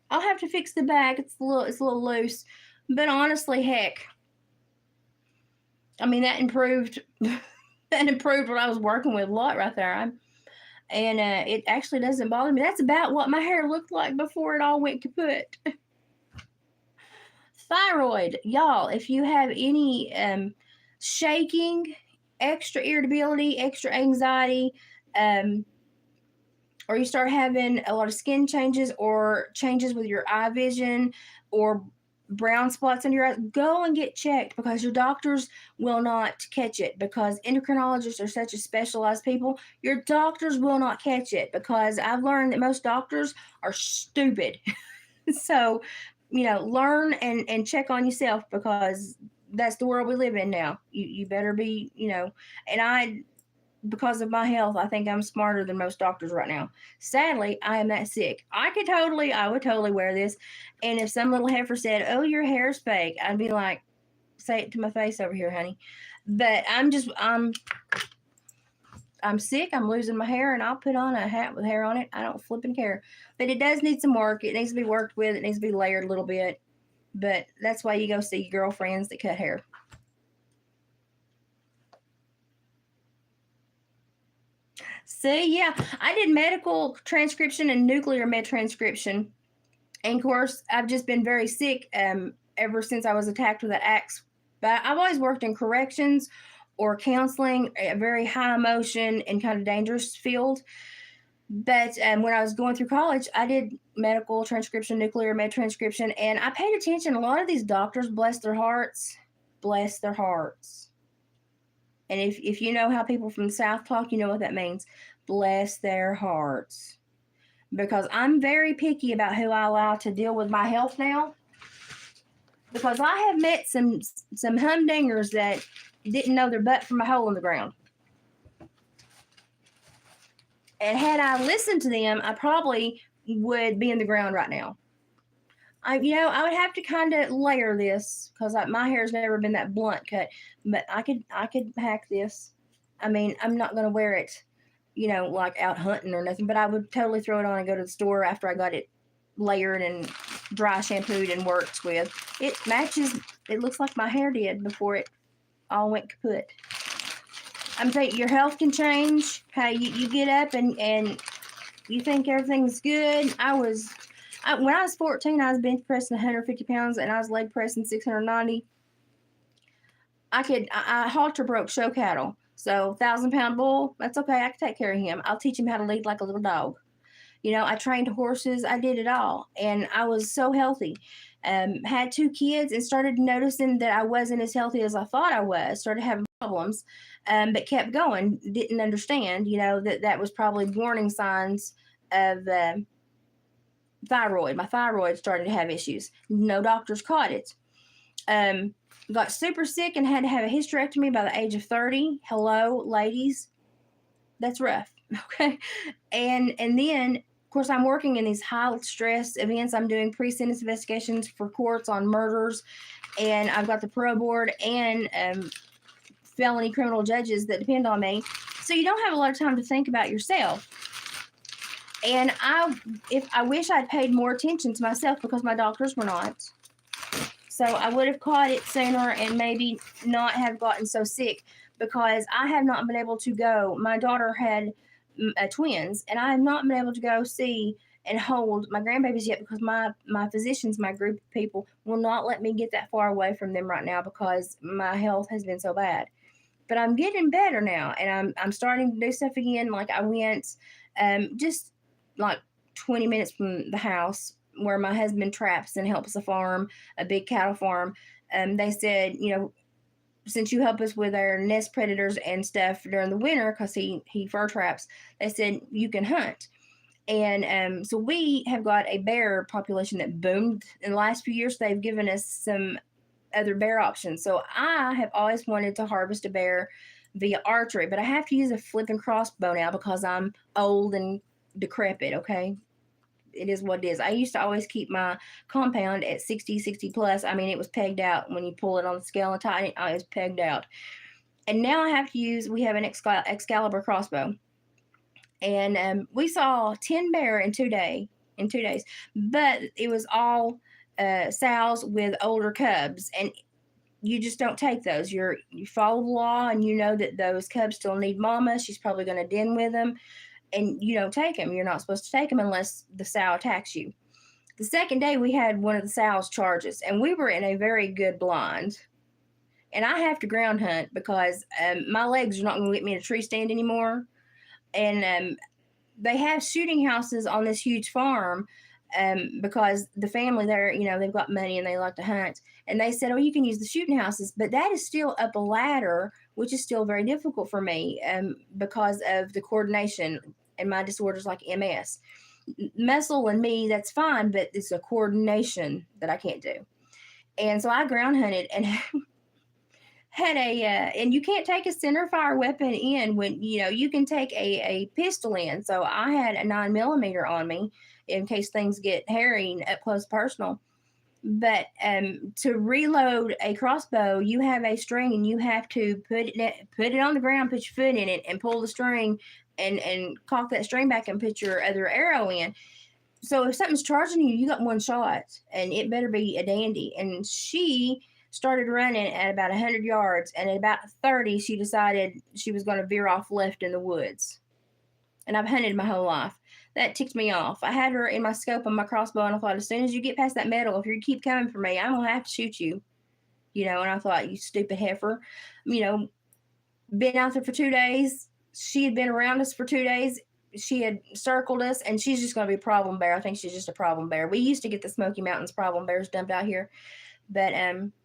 I'll have to fix the back. It's a little loose, but honestly, heck, I mean that improved what I was working with a lot right there. And it actually doesn't bother me. That's about what my hair looked like before it all went kaput. Thyroid, y'all, if you have any shaking, extra irritability, extra anxiety, or you start having a lot of skin changes or changes with your eye vision or brown spots under your eyes, go and get checked because your doctors will not catch it because endocrinologists are such a specialized people. Your doctors will not catch it because I've learned that most doctors are stupid. So, learn and check on yourself because that's the world we live in now. You better be, and because of my health, I think I'm smarter than most doctors right now. Sadly, I am that sick. I would totally wear this. And if some little heifer said, "Oh, your hair's fake," I'd be like, "Say it to my face over here, honey." But I'm sick. I'm losing my hair, and I'll put on a hat with hair on it. I don't flipping care. But it does need some work. It needs to be worked with. It needs to be layered a little bit. But that's why you go see your girlfriends that cut hair. See, yeah, I did medical transcription and nuclear med transcription. And of course, I've just been very sick ever since I was attacked with that axe. But I've always worked in corrections or counseling, a very high emotion and kind of dangerous field. But when I was going through college, I did medical transcription, nuclear med transcription, and I paid attention. A lot of these doctors, bless their hearts. And if you know how people from the South talk, you know what that means. Bless their hearts. Because I'm very picky about who I allow to deal with my health now. Because I have met some humdingers that didn't know their butt from a hole in the ground. And had I listened to them, I probably would be in the ground right now. I would have to kind of layer this because my hair's never been that blunt cut, but I could hack this. I mean, I'm not gonna wear it, like out hunting or nothing, but I would totally throw it on and go to the store after I got it layered and dry shampooed and worked with. It matches. It looks like my hair did before it all went kaput. I'm saying your health can change. Hey, you get up and you think everything's good. When I was 14, I was bench pressing 150 pounds and I was leg pressing 690. I halter broke show cattle. So 1,000-pound bull, that's okay. I can take care of him. I'll teach him how to lead like a little dog. I trained horses. I did it all. And I was so healthy. Had 2 kids and started noticing that I wasn't as healthy as I thought I was. Started having problems, but kept going. Didn't understand, that was probably warning signs of thyroid. My thyroid started to have issues. No doctors caught it. Got super sick and had to have a hysterectomy by the age of 30. Hello, ladies. That's rough. Okay. And then, of course, I'm working in these high stress events. I'm doing pre-sentence investigations for courts on murders. And I've got the parole board and felony criminal judges that depend on me. So you don't have a lot of time to think about yourself. And I wish I'd paid more attention to myself because my doctors were not. So I would have caught it sooner and maybe not have gotten so sick because I have not been able to go. My daughter had twins, and I have not been able to go see and hold my grandbabies yet because my physicians, my group of people, will not let me get that far away from them right now because my health has been so bad. But I'm getting better now, and I'm starting to do stuff again. Like I went just like 20 minutes from the house where my husband traps and helps a farm, a big cattle farm. They said, since you help us with our nest predators and stuff during the winter, because he fur traps, they said you can hunt. And so we have got a bear population that boomed in the last few years. They've given us some other bear options. So I have always wanted to harvest a bear via archery, but I have to use a flipping crossbow now because I'm old and decrepit, okay? It is what it is. I used to always keep my compound at 60 plus. I mean, it was pegged out when you pull it on the scale and tighten it. It was pegged out. And now I have to we have an Excalibur crossbow. And we saw 10 bear in 2 days. But it was all sows with older cubs. And you just don't take those. You follow the law and you know that those cubs still need mama. She's probably going to den with them. And you don't take them. You're not supposed to take them unless the sow attacks you. The second day, we had one of the sows charges, and we were in a very good blind. And I have to ground hunt because my legs are not going to get me in a tree stand anymore. And they have shooting houses on this huge farm because the family there, they've got money and they like to hunt. And they said, oh, you can use the shooting houses, but that is still up a ladder, which is still very difficult for me because of the coordination and my disorders like MS. Muscle and me, that's fine, but it's a coordination that I can't do. And so I ground hunted and had and you can't take a center fire weapon in when, you can take a pistol in. So I had a 9mm on me in case things get hairy and up close personal. But to reload a crossbow, you have a string and you have to put it on the ground, put your foot in it, and pull the string and cock that string back and put your other arrow in. So if something's charging you, you got one shot, and it better be a dandy. And she started running at about 100 yards, and at about 30, she decided she was going to veer off left in the woods. And I've hunted my whole life. That ticked me off. I had her in my scope on my crossbow, and I thought, as soon as you get past that metal, if you keep coming for me, I'm going to have to shoot you. And I thought, you stupid heifer. Been out there for 2 days. She had been around us for 2 days. She had circled us, and she's just going to be a problem bear. I think she's just a problem bear. We used to get the Smoky Mountains problem bears dumped out here. But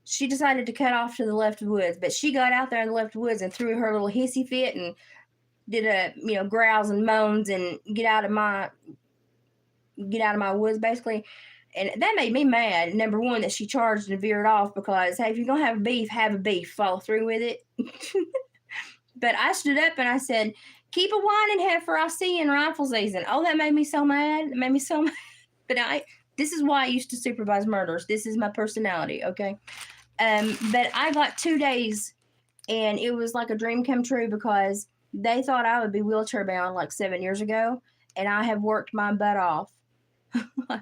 she decided to cut off to the left woods. But she got out there in the left woods and threw her little hissy fit and did a growls and moans and get out of my woods basically. And that made me mad. Number one, that she charged and veered off because, hey, if you're gonna have a beef, follow through with it. But I stood up and I said, keep a whining heifer, I'll see you in rifle season. Oh, that made me so mad. It made me so mad. But This is why I used to supervise murders. This is my personality, okay? But I got 2 days, and it was like a dream come true because they thought I would be wheelchair bound like 7 years ago, and I have worked my butt off,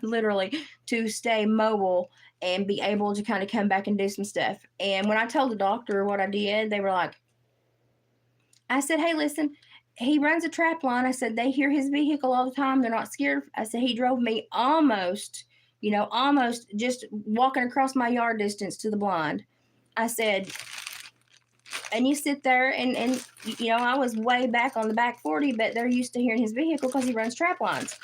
literally, to stay mobile and be able to kind of come back and do some stuff. And when I told the doctor what I did, they were like, I said, hey, listen, he runs a trap line. I said, they hear his vehicle all the time. They're not scared. I said, he drove me almost, almost just walking across my yard distance to the blind. I said, and you sit there and I was way back on the back 40, but they're used to hearing his vehicle because he runs trap lines.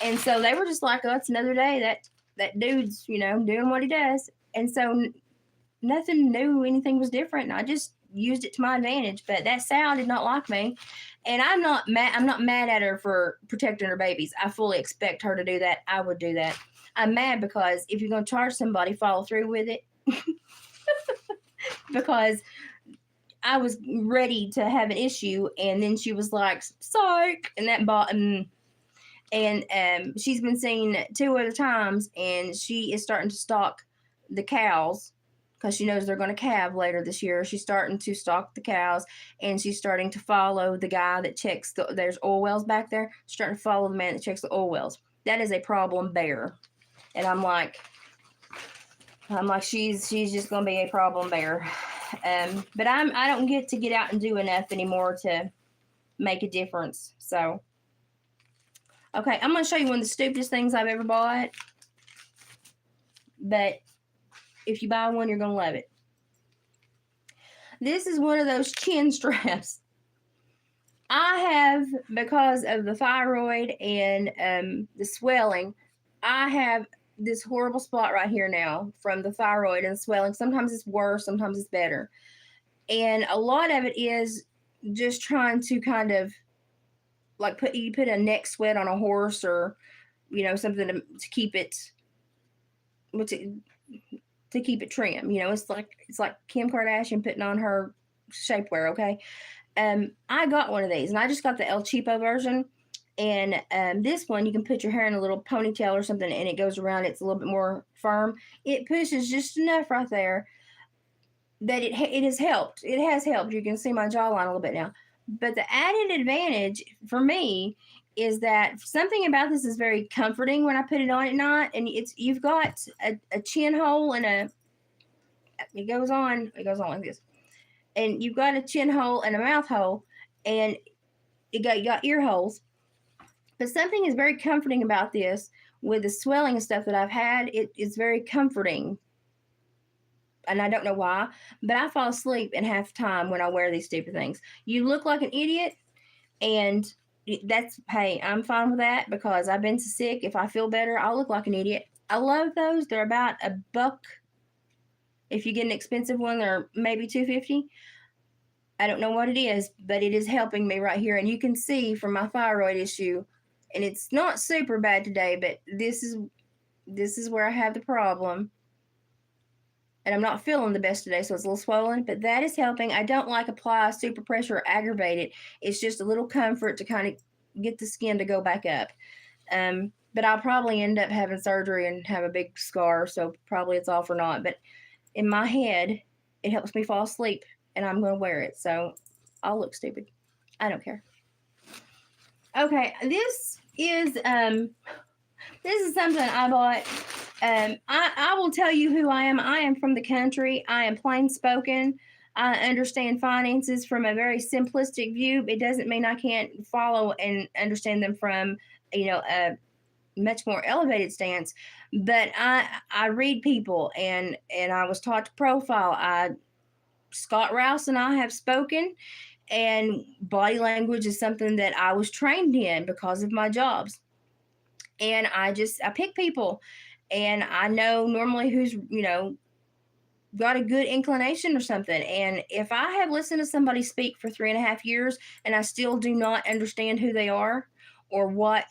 And so they were just like, oh, it's another day that dude's, doing what he does. And so nothing new, anything was different. And I just used it to my advantage. But that sow did not like me. And I'm not mad at her for protecting her babies. I fully expect her to do that. I would do that. I'm mad because if you're going to charge somebody, follow through with it. Because I was ready to have an issue, and then she was like, psych, and that bottom. And she's been seen 2 other times, and she is starting to stalk the cows because she knows they're going to calve later this year. She's starting to stalk the cows, and she's starting to follow the guy that checks there's oil wells back there. She's starting to follow the man that checks the oil wells. That is a problem bear. And I'm like, she's just going to be a problem bear. But I don't get to get out and do enough anymore to make a difference. So, okay, I'm going to show you one of the stupidest things I've ever bought. But if you buy one, you're going to love it. This is one of those chin straps. I have, because of the thyroid and the swelling, I have this horrible spot right here now from the thyroid and swelling. Sometimes it's worse, sometimes it's better. And a lot of it is just trying to kind of like put a neck sweat on a horse, or something to keep it to keep it trim. It's like Kim Kardashian putting on her shapewear, okay? I got one of these, and I just got the El Cheapo version. And this one, you can put your hair in a little ponytail or something, and it goes around. It's a little bit more firm. It pushes just enough right there that it has helped. It has helped. You can see my jawline a little bit now. But the added advantage for me is that something about this is very comforting when I put it on at night. And you've got a chin hole and it goes on like this. And you've got a chin hole and a mouth hole, and you got ear holes. But something is very comforting about this with the swelling and stuff that I've had. It's very comforting. And I don't know why, but I fall asleep in half time when I wear these stupid things. You look like an idiot, and hey, I'm fine with that because I've been sick. If I feel better, I'll look like an idiot. I love those. They're about $1. If you get an expensive one, they're maybe $2.50. I don't know what it is, but it is helping me right here. And you can see from my thyroid issue, and it's not super bad today, but this is where I have the problem. And I'm not feeling the best today, so it's a little swollen, but that is helping. I don't like apply super pressure or aggravate it. It's just a little comfort to kind of get the skin to go back up. But I'll probably end up having surgery and have a big scar, so probably it's all for naught. But in my head, it helps me fall asleep, and I'm going to wear it, so I'll look stupid. I don't care. Okay, this is something I bought. I will tell you who I am. I am from the country. I am plain spoken. I understand finances from a very simplistic view. It doesn't mean I can't follow and understand them from, a much more elevated stance. But I read people, and I was taught to profile. Scott Rouse and I have spoken, and body language is something that I was trained in because of my jobs. And I pick people, and I know normally who's, got a good inclination or something. And if I have listened to somebody speak for 3.5 years and I still do not understand who they are or what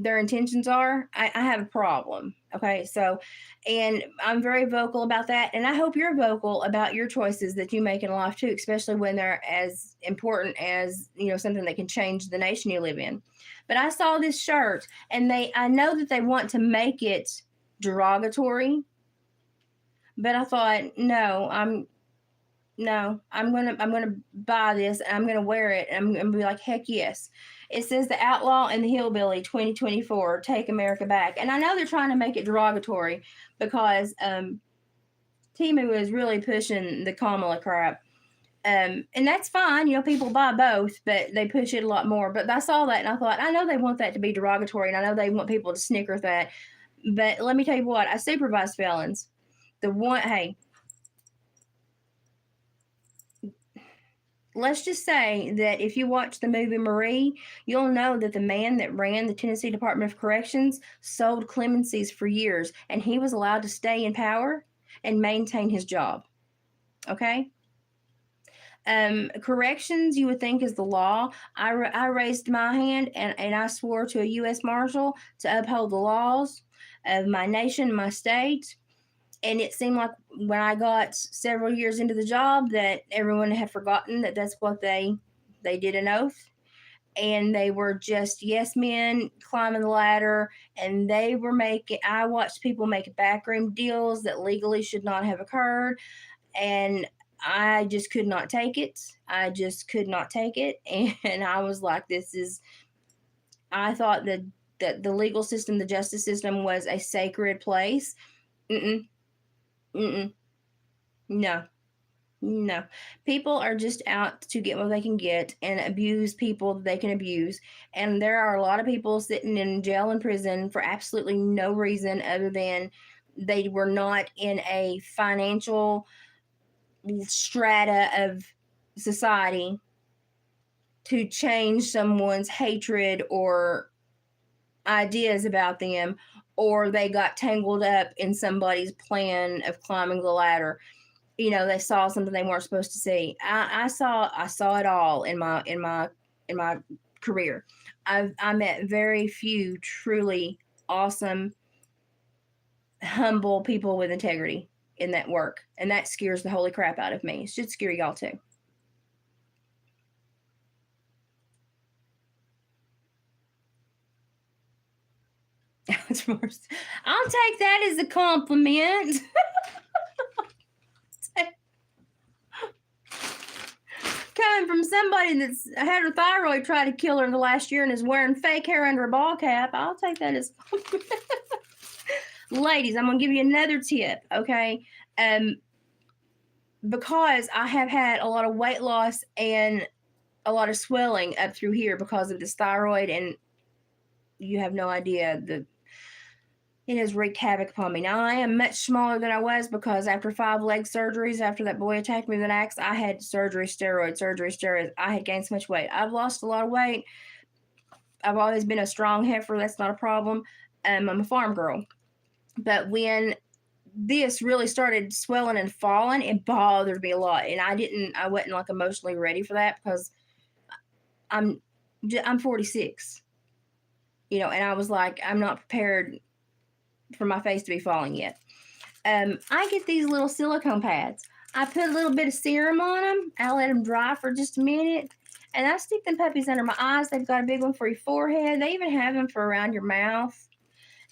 their intentions are, I have a problem. Okay. So, and I'm very vocal about that. And I hope you're vocal about your choices that you make in life too, especially when they're as important as, something that can change the nation you live in. But I saw this shirt and I know that they want to make it derogatory, but I thought, I'm gonna buy this and I'm gonna wear it and I'm gonna be like, heck yes. It says the Outlaw and the Hillbilly 2024, Take America Back. And I know they're trying to make it derogatory because Temu is really pushing the Kamala crap. And that's fine, people buy both, but they push it a lot more. But I saw that and I thought, I know they want that to be derogatory and I know they want people to snicker at that. But let me tell you what, I supervise felons. Hey, let's just say that if you watch the movie Marie, you'll know that the man that ran the Tennessee Department of Corrections sold clemencies for years, and he was allowed to stay in power and maintain his job. Okay? Corrections, you would think, is the law. I raised my hand and I swore to a U.S. Marshal to uphold the laws of my nation, my state. And it seemed like when I got several years into the job that everyone had forgotten that that's what they did an oath, and they were just yes men climbing the ladder, and I watched people make backroom deals that legally should not have occurred, and I just could not take it. I just could not take it, and I was like, I thought that the legal system, the justice system was a sacred place. Mm-mm. Mm-mm. No, no. People are just out to get what they can get and abuse people that they can abuse. And there are a lot of people sitting in jail and prison for absolutely no reason other than they were not in a financial strata of society to change someone's hatred or ideas about them, or they got tangled up in somebody's plan of climbing the ladder. They saw something they weren't supposed to see. I saw it all in my career. I met very few truly awesome, humble people with integrity in that work, and that scares the holy crap out of me. It should scare y'all too. I'll take that as a compliment. Coming from somebody that's had her thyroid try to kill her in the last year and is wearing fake hair under a ball cap, I'll take that as a compliment. Ladies, I'm going to give you another tip, okay? Because I have had a lot of weight loss and a lot of swelling up through here because of this thyroid, and you have no idea it has wreaked havoc upon me. Now, I am much smaller than I was because after 5 leg surgeries, after that boy attacked me with an axe, I had steroids. I had gained so much weight. I've lost a lot of weight. I've always been a strong heifer. That's not a problem. I'm a farm girl. But when this really started swelling and falling, it bothered me a lot. And I wasn't like emotionally ready for that because I'm 46, and I was like, I'm not prepared for my face to be falling yet. I get these little silicone pads. I put a little bit of serum on them. I let them dry for just a minute. And I stick them puppies under my eyes. They've got a big one for your forehead. They even have them for around your mouth.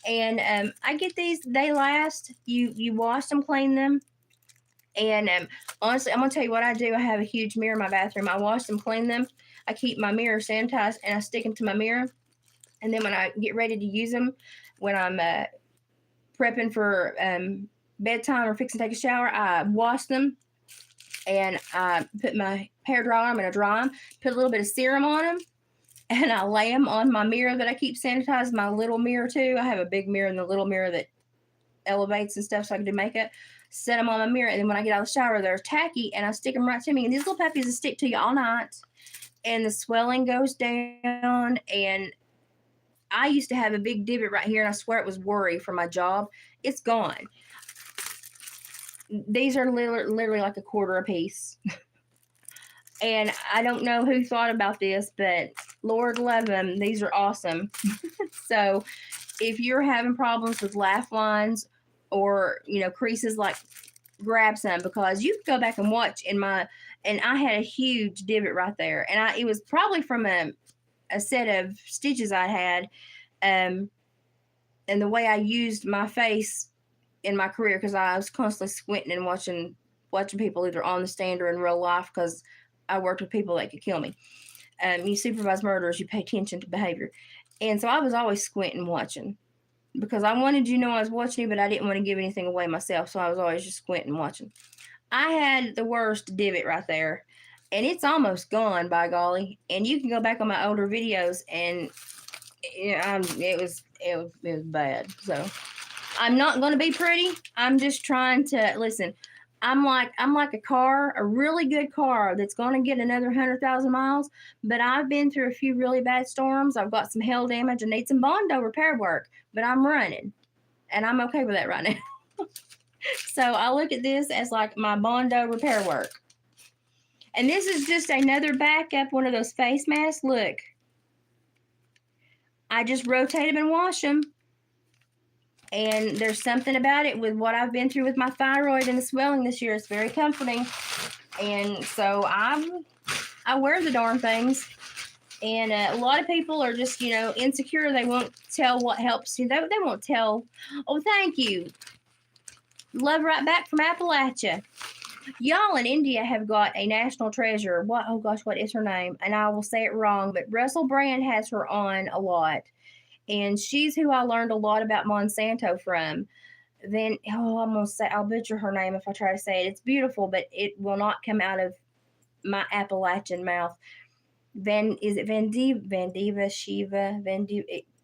And I get these. They last. You wash them, clean them. And honestly, I'm going to tell you what I do. I have a huge mirror in my bathroom. I wash them, clean them. I keep my mirror sanitized, and I stick them to my mirror. And then when I get ready to use them, when I'm prepping for bedtime or fixing to take a shower, I wash them and I put my hair dryer on them and I dry them, put a little bit of serum on them, and I lay them on my mirror that I keep sanitized, my little mirror too. I have a big mirror and the little mirror that elevates and stuff so I can do makeup. Set them on my mirror, and then when I get out of the shower, they're tacky, and I stick them right to me. And these little puppies will stick to you all night, and the swelling goes down, and I used to have a big divot right here, and I swear it was worry for my job. It's gone. These are literally like $0.25 a piece. And I don't know who thought about this, but Lord love them. These are awesome. So if you're having problems with laugh lines or, creases, like, grab some, because you can go back and watch and I had a huge divot right there. And it was probably from a set of stitches I had. And the way I used my face in my career, because I was constantly squinting and watching people either on the stand or in real life, because I worked with people that could kill me. You supervise murderers, you pay attention to behavior. And so I was always squinting watching, because I wanted you to know I was watching you, but I didn't want to give anything away myself. So I was always just squinting watching. I had the worst divot right there, and it's almost gone, by golly. And you can go back on my older videos, and it was bad. So I'm not going to be pretty. I'm just trying to listen. I'm like a car, a really good car that's going to get another 100,000 miles. But I've been through a few really bad storms. I've got some hail damage and need some Bondo repair work. But I'm running, and I'm okay with that right now. So I look at this as like my Bondo repair work. And this is just another backup, one of those face masks. Look, I just rotate them and wash them. And there's something about it with what I've been through with my thyroid and the swelling this year. It's very comforting. And so I wear the darn things. And a lot of people are just, insecure. They won't tell what helps you. They won't tell. Oh, thank you. Love right back from Appalachia. Y'all in India have got a national treasure. What is her name? And I will say it wrong, but Russell Brand has her on a lot. And she's who I learned a lot about Monsanto from. Then, I'll butcher her name if I try to say it. It's beautiful, but it will not come out of my Appalachian mouth. Vandiva, Shiva,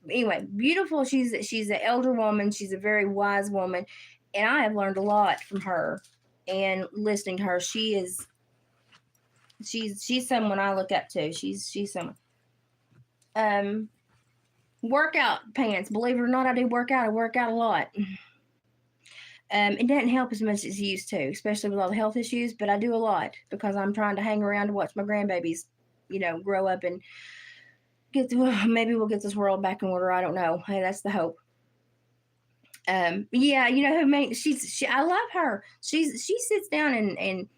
anyway, beautiful. She's an elder woman. She's a very wise woman. And I have learned a lot from her and listening to her. She's someone I look up to. She's someone. Workout pants. Believe it or not, I do work out. I work out a lot. It doesn't help as much as it used to, especially with all the health issues, but I do a lot because I'm trying to hang around to watch my grandbabies, grow up and maybe we'll get this world back in order. I don't know. Hey, that's the hope. Yeah, who made I love her. She sits down and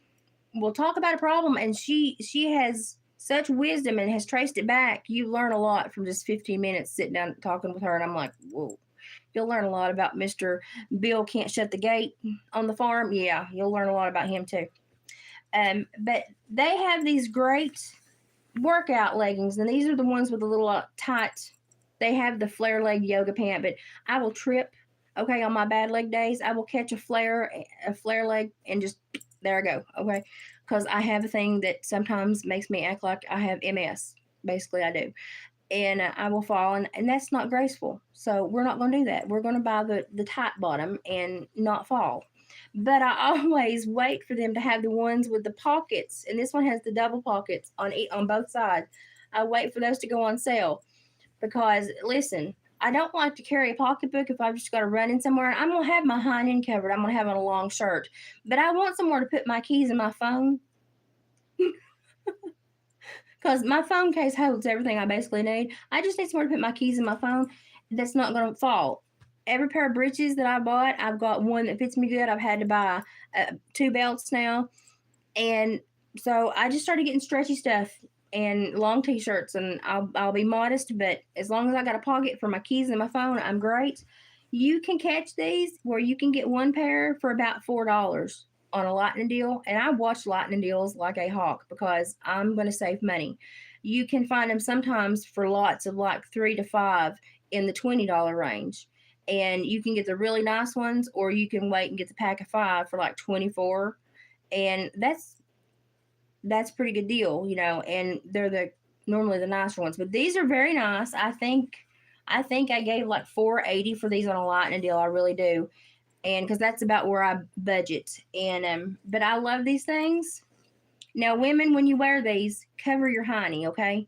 we'll talk about a problem, and she has such wisdom and has traced it back. You learn a lot from just 15 minutes sitting down talking with her, and I'm like, whoa. You'll learn a lot about Mr. Bill can't shut the gate on the farm. Yeah, you'll learn a lot about him too. But they have these great workout leggings, and these are the ones with the little tight. They have the flare leg yoga pant, but I will trip. Okay, on my bad leg days, I will catch a flare leg and just there I go. Okay, because I have a thing that sometimes makes me act like I have MS. Basically, I do. And I will fall, and that's not graceful. So we're not going to do that. We're going to buy the tight bottom and not fall. But I always wait for them to have the ones with the pockets, and this one has the double pockets on both sides. I wait for those to go on sale because, listen, I don't like to carry a pocketbook if I've just got to run in somewhere. I'm going to have my hind end covered. I'm going to have on a long shirt. But I want somewhere to put my keys and my phone. Because my phone case holds everything I basically need. I just need somewhere to put my keys and my phone that's not going to fall. Every pair of breeches that I bought, I've got one that fits me good. I've had to buy 2 belts now. And so I just started getting stretchy stuff and long t-shirts, and I'll be modest, but as long as I got a pocket for my keys and my phone, I'm great. You can catch these where you can get one pair for about $4 on a lightning deal, and I watch lightning deals like a hawk because I'm going to save money. You can find them sometimes for lots of like 3 to 5 in the $20 range, and you can get the really nice ones, or you can wait and get the pack of 5 for like 24, and that's a pretty good deal, and they're normally the nicer ones. But these are very nice. I think I gave like $4.80 for these on a lightning deal. I really do. And because that's about where I budget. And but I love these things. Now, women, when you wear these, cover your hiney, okay?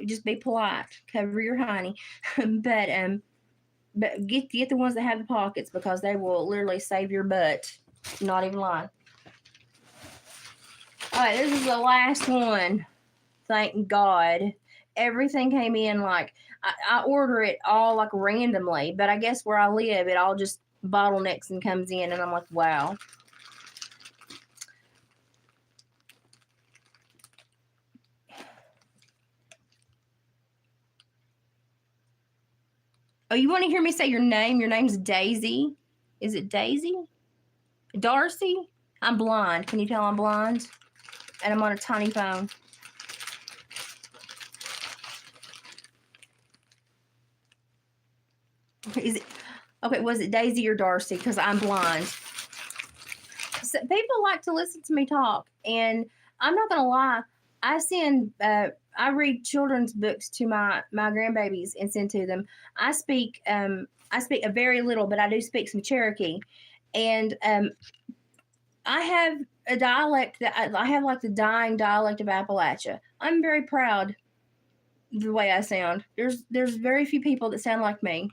Just be polite. Cover your hiney. But get the ones that have the pockets because they will literally save your butt. Not even lying. All right, this is the last one. Thank God. everything came in like I order it all like randomly, but I guess where I live, it all just bottlenecks and comes in, and I'm like, wow. Oh, you want to hear me say your name? Your name's Daisy. Is it Daisy? Darcy? I'm blind. Can you tell I'm blind? And I'm on a tiny phone. Is it okay? Was it Daisy or Darcy? Because I'm blind. So people like to listen to me talk, and I'm not gonna lie. I read children's books to my grandbabies and send to them. I speak a very little, but I do speak some Cherokee, and I have a dialect that I have like the dying dialect of Appalachia. I'm very proud of the way I sound. There's very few people that sound like me.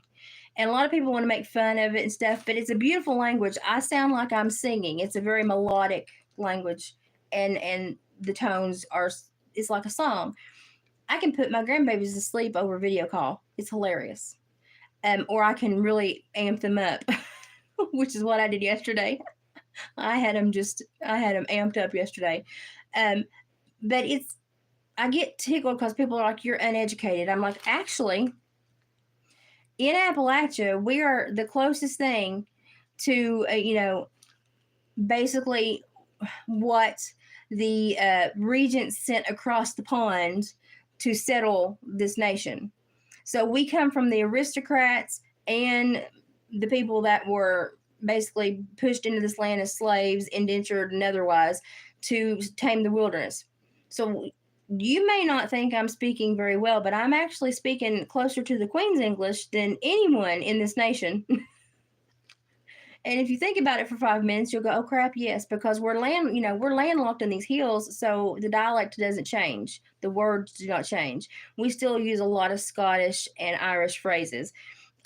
And a lot of people want to make fun of it and stuff, but it's a beautiful language. I sound like I'm singing. It's a very melodic language, and the tones are, it's like a song. I can put my grandbabies to sleep over video call. It's hilarious. Or I can really amp them up, which is what I did yesterday. I had them amped up yesterday. Um, but I get tickled because people are like, you're uneducated. I'm like, actually, in Appalachia, we are the closest thing to, basically what the regents sent across the pond to settle this nation. So we come from the aristocrats and the people that were basically pushed into this land as slaves, indentured and otherwise, to tame the wilderness. So you may not think I'm speaking very well, but I'm actually speaking closer to the Queen's English than anyone in this nation. And if you think about it for 5 minutes, you'll go, "Oh crap, yes," because we're landlocked in these hills, so the dialect doesn't change. The words do not change. We still use a lot of Scottish and Irish phrases,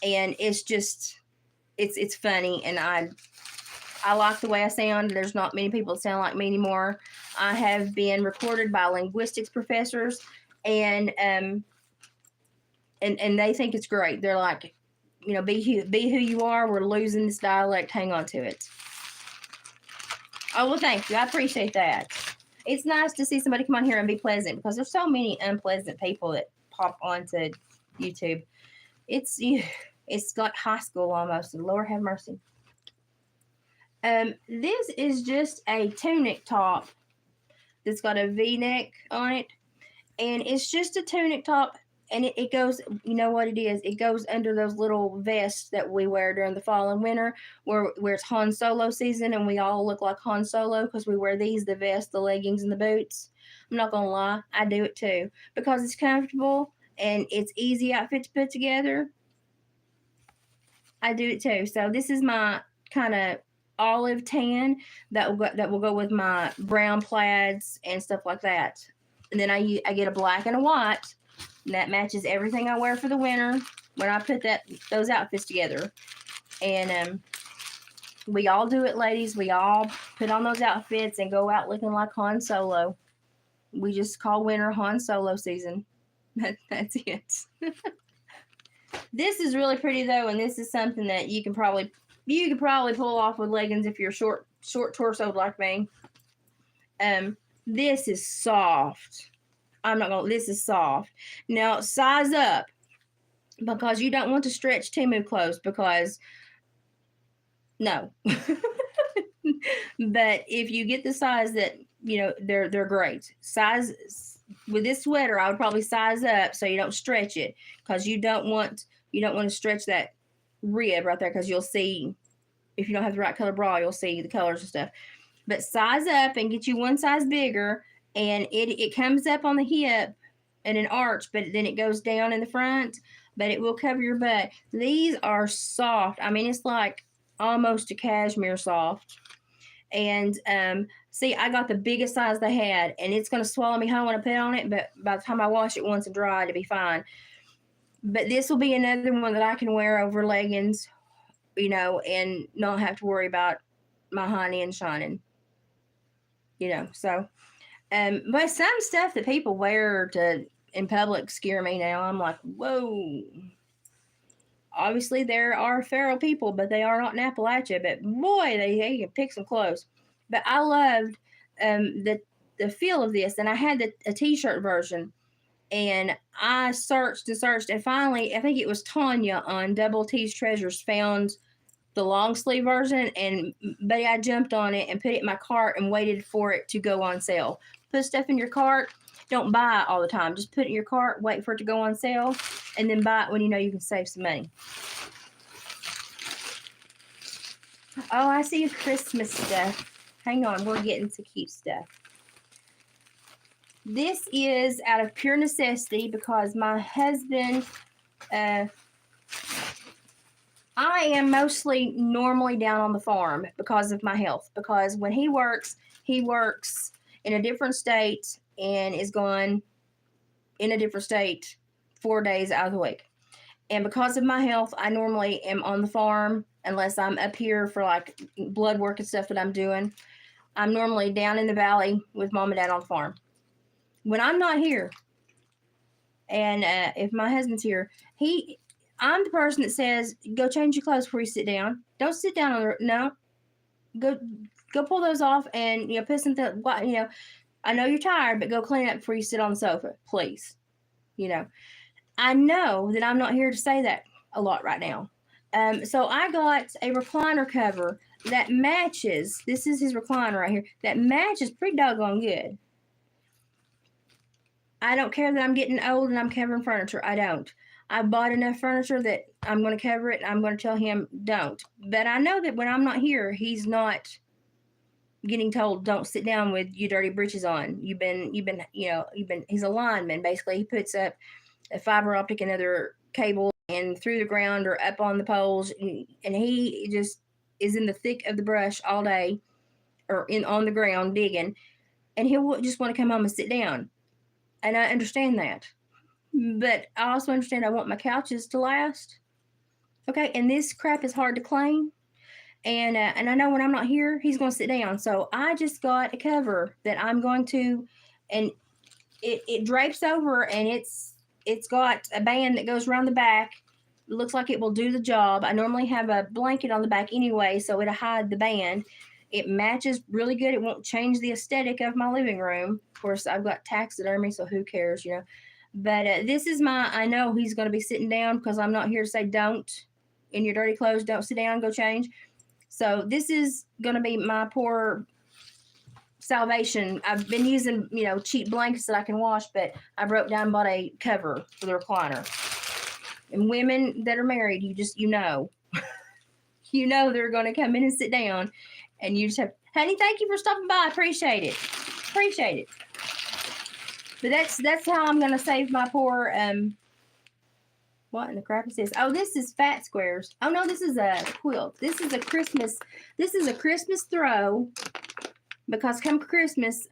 and it's funny, and I like the way I sound. There's not many people that sound like me anymore. I have been recorded by linguistics professors, and they think it's great. They're like, be who you are. We're losing this dialect. Hang on to it. Oh, well, thank you. I appreciate that. It's nice to see somebody come on here and be pleasant, because there's so many unpleasant people that pop onto YouTube. It's like high school almost. Lord have mercy. This is just a tunic top that's got a V-neck on it, and it's just a tunic top, and it goes, you know what it is? It goes under those little vests that we wear during the fall and winter, where it's Han Solo season, and we all look like Han Solo because we wear these, the vest, the leggings, and the boots. I'm not gonna lie, I do it too, because it's comfortable and it's easy outfit to put together. I do it too. So this is my kind of olive tan that will go with my brown plaids and stuff like that. And then I get a black and a white, and that matches everything I wear for the winter when I put those outfits together. And we all do it, ladies. We all put on those outfits and go out looking like Han Solo. We just call winter Han Solo season. That's it. This is really pretty though, and this is something that you could probably pull off with leggings if you're short torsoed like me. This is soft. This is soft. Now size up, because you don't want to stretch temu clothes, because no. But if you get the size that, they're great. Size with this sweater, I would probably size up so you don't stretch it, because you don't want to stretch that rib right there, because you'll see, if you don't have the right color bra, you'll see the colors and stuff. But size up and get you one size bigger, and it comes up on the hip in an arch, but then it goes down in the front, but it will cover your butt. These are soft. I mean, it's like almost a cashmere soft. And see, I got the biggest size they had, and it's going to swallow me whole when I put on it, but by the time I wash it once and dry, it'll be fine. But this will be another one that I can wear over leggings, and not have to worry about my honey and shining. So, but some stuff that people wear to in public scare me now. I'm like, whoa. Obviously, there are feral people, but they are not in Appalachia. But boy, they can pick some clothes. But I loved the feel of this, and I had a T-shirt version, and I searched and searched, and finally, I think it was Tanya on Double T's Treasures found the long sleeve version, and buddy, I jumped on it and put it in my cart and waited for it to go on sale. Put stuff in your cart. Don't buy it all the time. Just put it in your cart, wait for it to go on sale, and then buy it when you know you can save some money. Oh, I see Christmas stuff. Hang on, we're getting to cute stuff. This is out of pure necessity because my husband, I am mostly normally down on the farm because of my health. Because when he works in a different state and is gone in a different state 4 days out of the week. And because of my health, I normally am on the farm unless I'm up here for like blood work and stuff that I'm doing. I'm normally down in the valley with mom and dad on the farm. When I'm not here, and if my husband's here, I'm the person that says, go change your clothes before you sit down. Don't sit down on the, no. Go pull those off and, put something, I know you're tired, but go clean up before you sit on the sofa, please. I know that I'm not here to say that a lot right now. So I got a recliner cover that matches, this is his recliner right here, that matches pretty doggone good. I don't care that I'm getting old and I'm covering furniture. I don't. I bought enough furniture that I'm going to cover it, and I'm going to tell him don't. But I know that when I'm not here, he's not getting told don't sit down with your dirty britches on. He's a lineman basically. He puts up a fiber optic and other cable and through the ground or up on the poles, and he just is in the thick of the brush all day or on the ground digging, and he'll just want to come home and sit down. And I understand that. But I also understand I want my couches to last. Okay, and this crap is hard to clean. And I know when I'm not here, he's going to sit down. So I just got a cover that I'm going to, and it drapes over, and it's got a band that goes around the back. It looks like it will do the job. I normally have a blanket on the back anyway, so it'll hide the band. It matches really good. It won't change the aesthetic of my living room. Of course, I've got taxidermy, so who cares, But this is I know he's going to be sitting down because I'm not here to say don't. In your dirty clothes, don't sit down, go change. So this is going to be my poor salvation. I've been using, cheap blankets that I can wash, but I broke down and bought a cover for the recliner. And women that are married, you know they're going to come in and sit down, and you just have, honey, thank you for stopping by. Appreciate it. But that's how I'm going to save my poor, what in the crap is this? Oh, this is Fat Squares. Oh, no, this is a quilt. This is a Christmas throw, because come Christmas,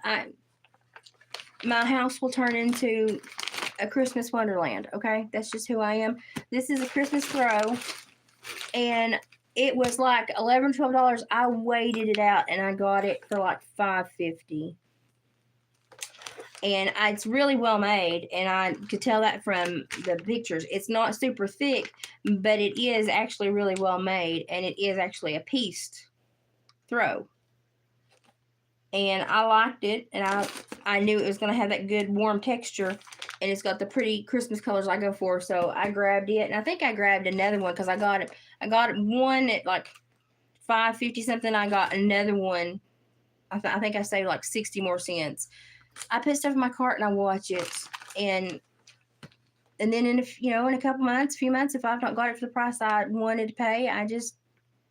my house will turn into a Christmas wonderland, okay? That's just who I am. This is a Christmas throw, and it was like $11, $12. I waited it out, and I got it for like $5.50. And it's really well made, and I could tell that from the pictures. It's not super thick, but it is actually really well made, and it is actually a pieced throw. And I liked it, and I knew it was going to have that good warm texture, and it's got the pretty Christmas colors I go for, so I grabbed it. And I think I grabbed another one because I got one at like $5.50 something. I got another one. I think I saved like 60 more cents. I put stuff in my cart and I watch it, and then in a few months, if I've not got it for the price I wanted to pay, I just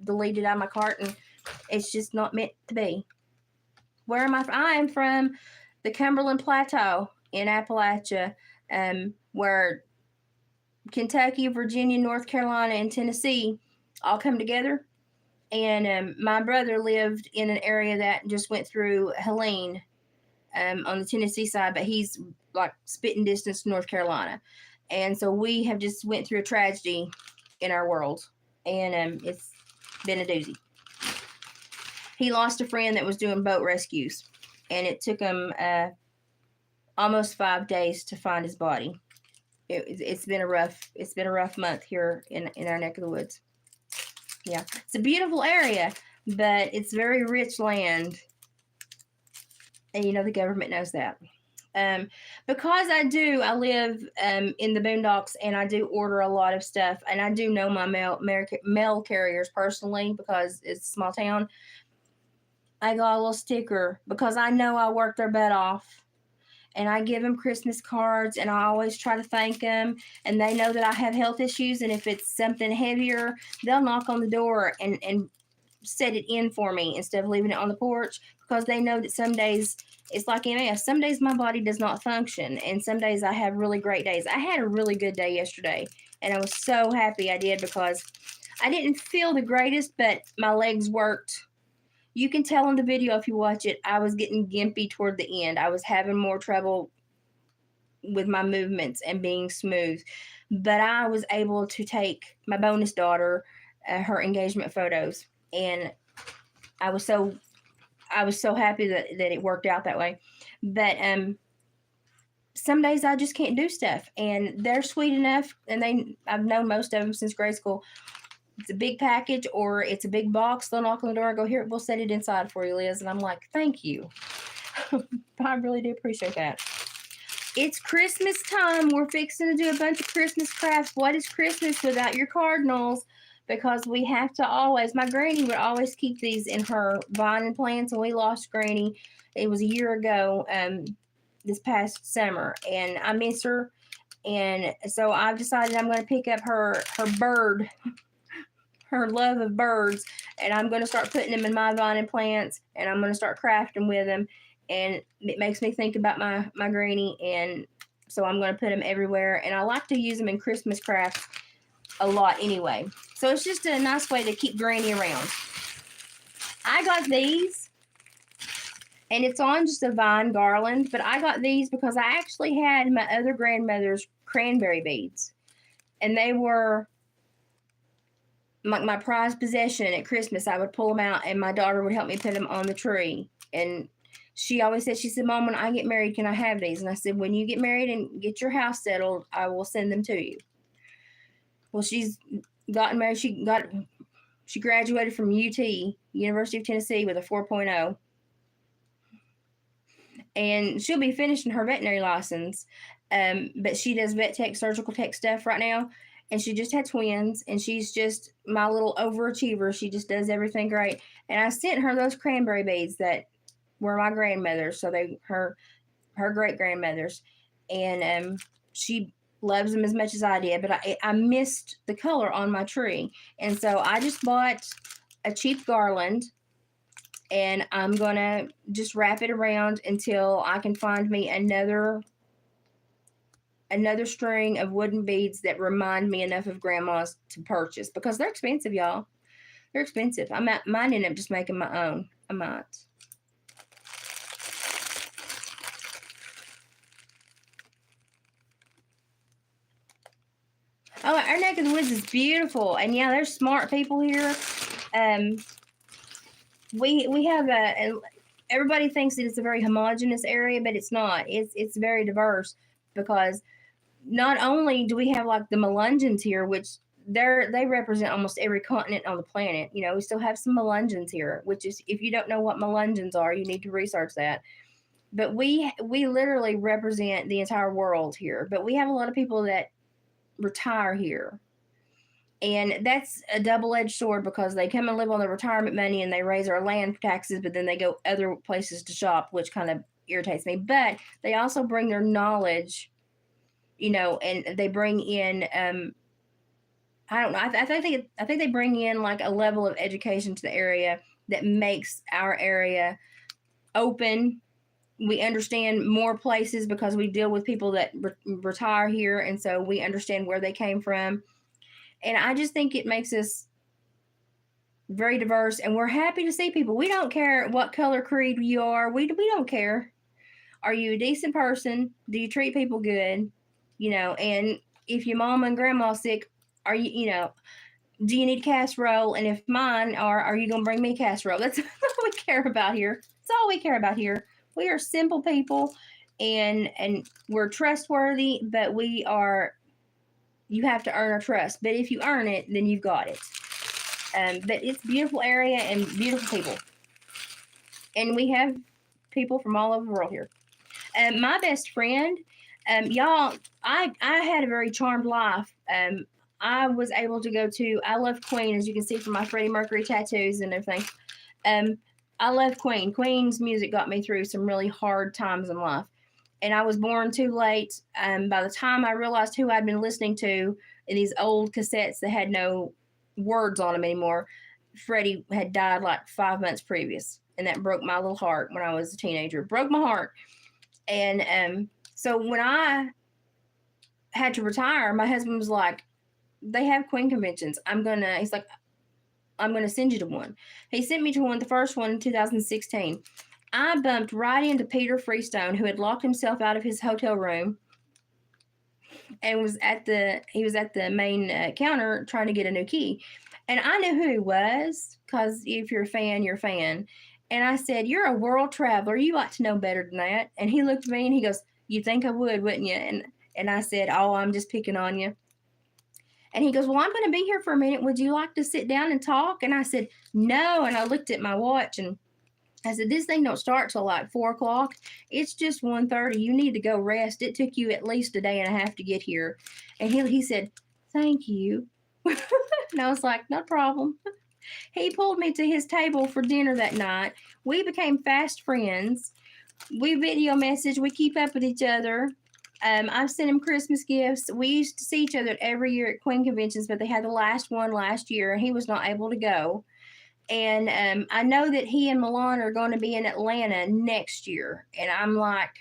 delete it out of my cart, and it's just not meant to be. Where am I from? I am from the Cumberland Plateau in Appalachia, where Kentucky, Virginia, North Carolina, and Tennessee all come together. And my brother lived in an area that just went through Helene, on the Tennessee side, but he's like spitting distance to North Carolina. And so we have just went through a tragedy in our world, and it's been a doozy. He lost a friend that was doing boat rescues, and it took him almost 5 days to find his body. It's been a rough month here in our neck of the woods. Yeah, it's a beautiful area, but it's very rich land, and the government knows that. Because I live in the boondocks, and I do order a lot of stuff, and I do know my mail carriers personally because it's a small town. I got a little sticker because I know I work their butt off, and I give them Christmas cards, and I always try to thank them, and they know that I have health issues, and if it's something heavier, they'll knock on the door and set it in for me instead of leaving it on the porch, because they know that some days it's like MS. Some days my body does not function, and some days I have really great days. I had a really good day yesterday, and I was so happy I did because I didn't feel the greatest, but my legs worked. You can tell in the video if you watch it, I was getting gimpy toward the end. I was having more trouble with my movements and being smooth, but I was able to take my bonus daughter her engagement photos, and I was so happy that it worked out that way. But some days I just can't do stuff, and they're sweet enough, and I've known most of them since grade school. It's a big package or it's a big box, they'll knock on the door and go, here, we'll set it inside for you, Liz. And I'm like, thank you. I really do appreciate that. It's Christmas time. We're fixing to do a bunch of Christmas crafts. What is Christmas without your cardinals? Because we have to always, my granny would always keep these in her vine and plants, and we lost Granny. It was a year ago, this past summer, and I miss her. And so I've decided I'm going to pick up her bird, her love of birds, and I'm going to start putting them in my vine and plants, and I'm going to start crafting with them. And it makes me think about my granny, and so I'm going to put them everywhere. And I like to use them in Christmas crafts a lot anyway. So it's just a nice way to keep Granny around. I got these, and it's on just a vine garland, but I got these because I actually had my other grandmother's cranberry beads, and they were my prized possession at Christmas. I would pull them out, and my daughter would help me put them on the tree. And she always said, she said, Mom, when I get married, can I have these? And I said, when you get married and get your house settled, I will send them to you. Well, she's gotten married. She graduated from UT, University of Tennessee, with a 4.0. And she'll be finishing her veterinary license. But she does vet tech, surgical tech stuff right now. And she just had twins, and she's just my little overachiever. She just does everything great. And I sent her those cranberry beads that were my grandmother's, so her great grandmother's, and she loves them as much as I did. But I missed the color on my tree, and so I just bought a cheap garland, and I'm gonna just wrap it around until I can find me another string of wooden beads that remind me enough of Grandma's to purchase, because they're expensive, y'all. They're expensive. I might end up just making my own. I might. Oh, our neck of the woods is beautiful, and yeah, there's smart people here. We have everybody thinks that it's a very homogenous area, but it's not. It's very diverse, because not only do we have like the Melungeons here, which they represent almost every continent on the planet. We still have some Melungeons here, which is, if you don't know what Melungeons are, you need to research that. But we literally represent the entire world here. But we have a lot of people that retire here, and that's a double-edged sword, because they come and live on their retirement money and they raise our land taxes, but then they go other places to shop, which kind of irritates me. But they also bring their knowledge, and they bring in I don't know, I think they bring in like a level of education to the area that makes our area open. We understand more places because we deal with people that retire here, and so we understand where they came from. And I just think it makes us very diverse, and we're happy to see people. We don't care what color creed you are. We don't care. Are you a decent person? Do you treat people good? And if your mama and grandma's sick, are you, do you need casserole? And if mine are you going to bring me casserole? That's all we care about here. That's all we care about here. We are simple people, and we're trustworthy, but you have to earn our trust. But if you earn it, then you've got it. But it's a beautiful area and beautiful people. And we have people from all over the world here. My best friend, y'all, I had a very charmed life. I was able to go to, I love Queen, as you can see from my Freddie Mercury tattoos and everything. I love Queen. Queen's music got me through some really hard times in life. And I was born too late. By the time I realized who I'd been listening to in these old cassettes that had no words on them anymore, Freddie had died like 5 months previous. And that broke my little heart when I was a teenager. It broke my heart. And so when I had to retire, my husband was like, they have Queen conventions. He's like, I'm going to send you to one. He sent me to one, the first one in 2016. I bumped right into Peter Freestone, who had locked himself out of his hotel room and was at the main counter trying to get a new key. And I knew who he was, because if you're a fan, you're a fan. And I said, you're a world traveler. You ought to know better than that. And he looked at me and he goes, you'd think I would, wouldn't you? And I said, oh, I'm just picking on you. And he goes, well, I'm going to be here for a minute. Would you like to sit down and talk? And I said, no. And I looked at my watch and I said, this thing don't start till like 4 o'clock. It's just 1:30. You need to go rest. It took you at least a day and a half to get here. And he said, thank you. And I was like, no problem. He pulled me to his table for dinner that night. We became fast friends. We video message. We keep up with each other. I've sent him Christmas gifts. We used to see each other every year at Queen conventions, but they had the last one last year, and he was not able to go. And I know that he and Milan are going to be in Atlanta next year. And I'm like,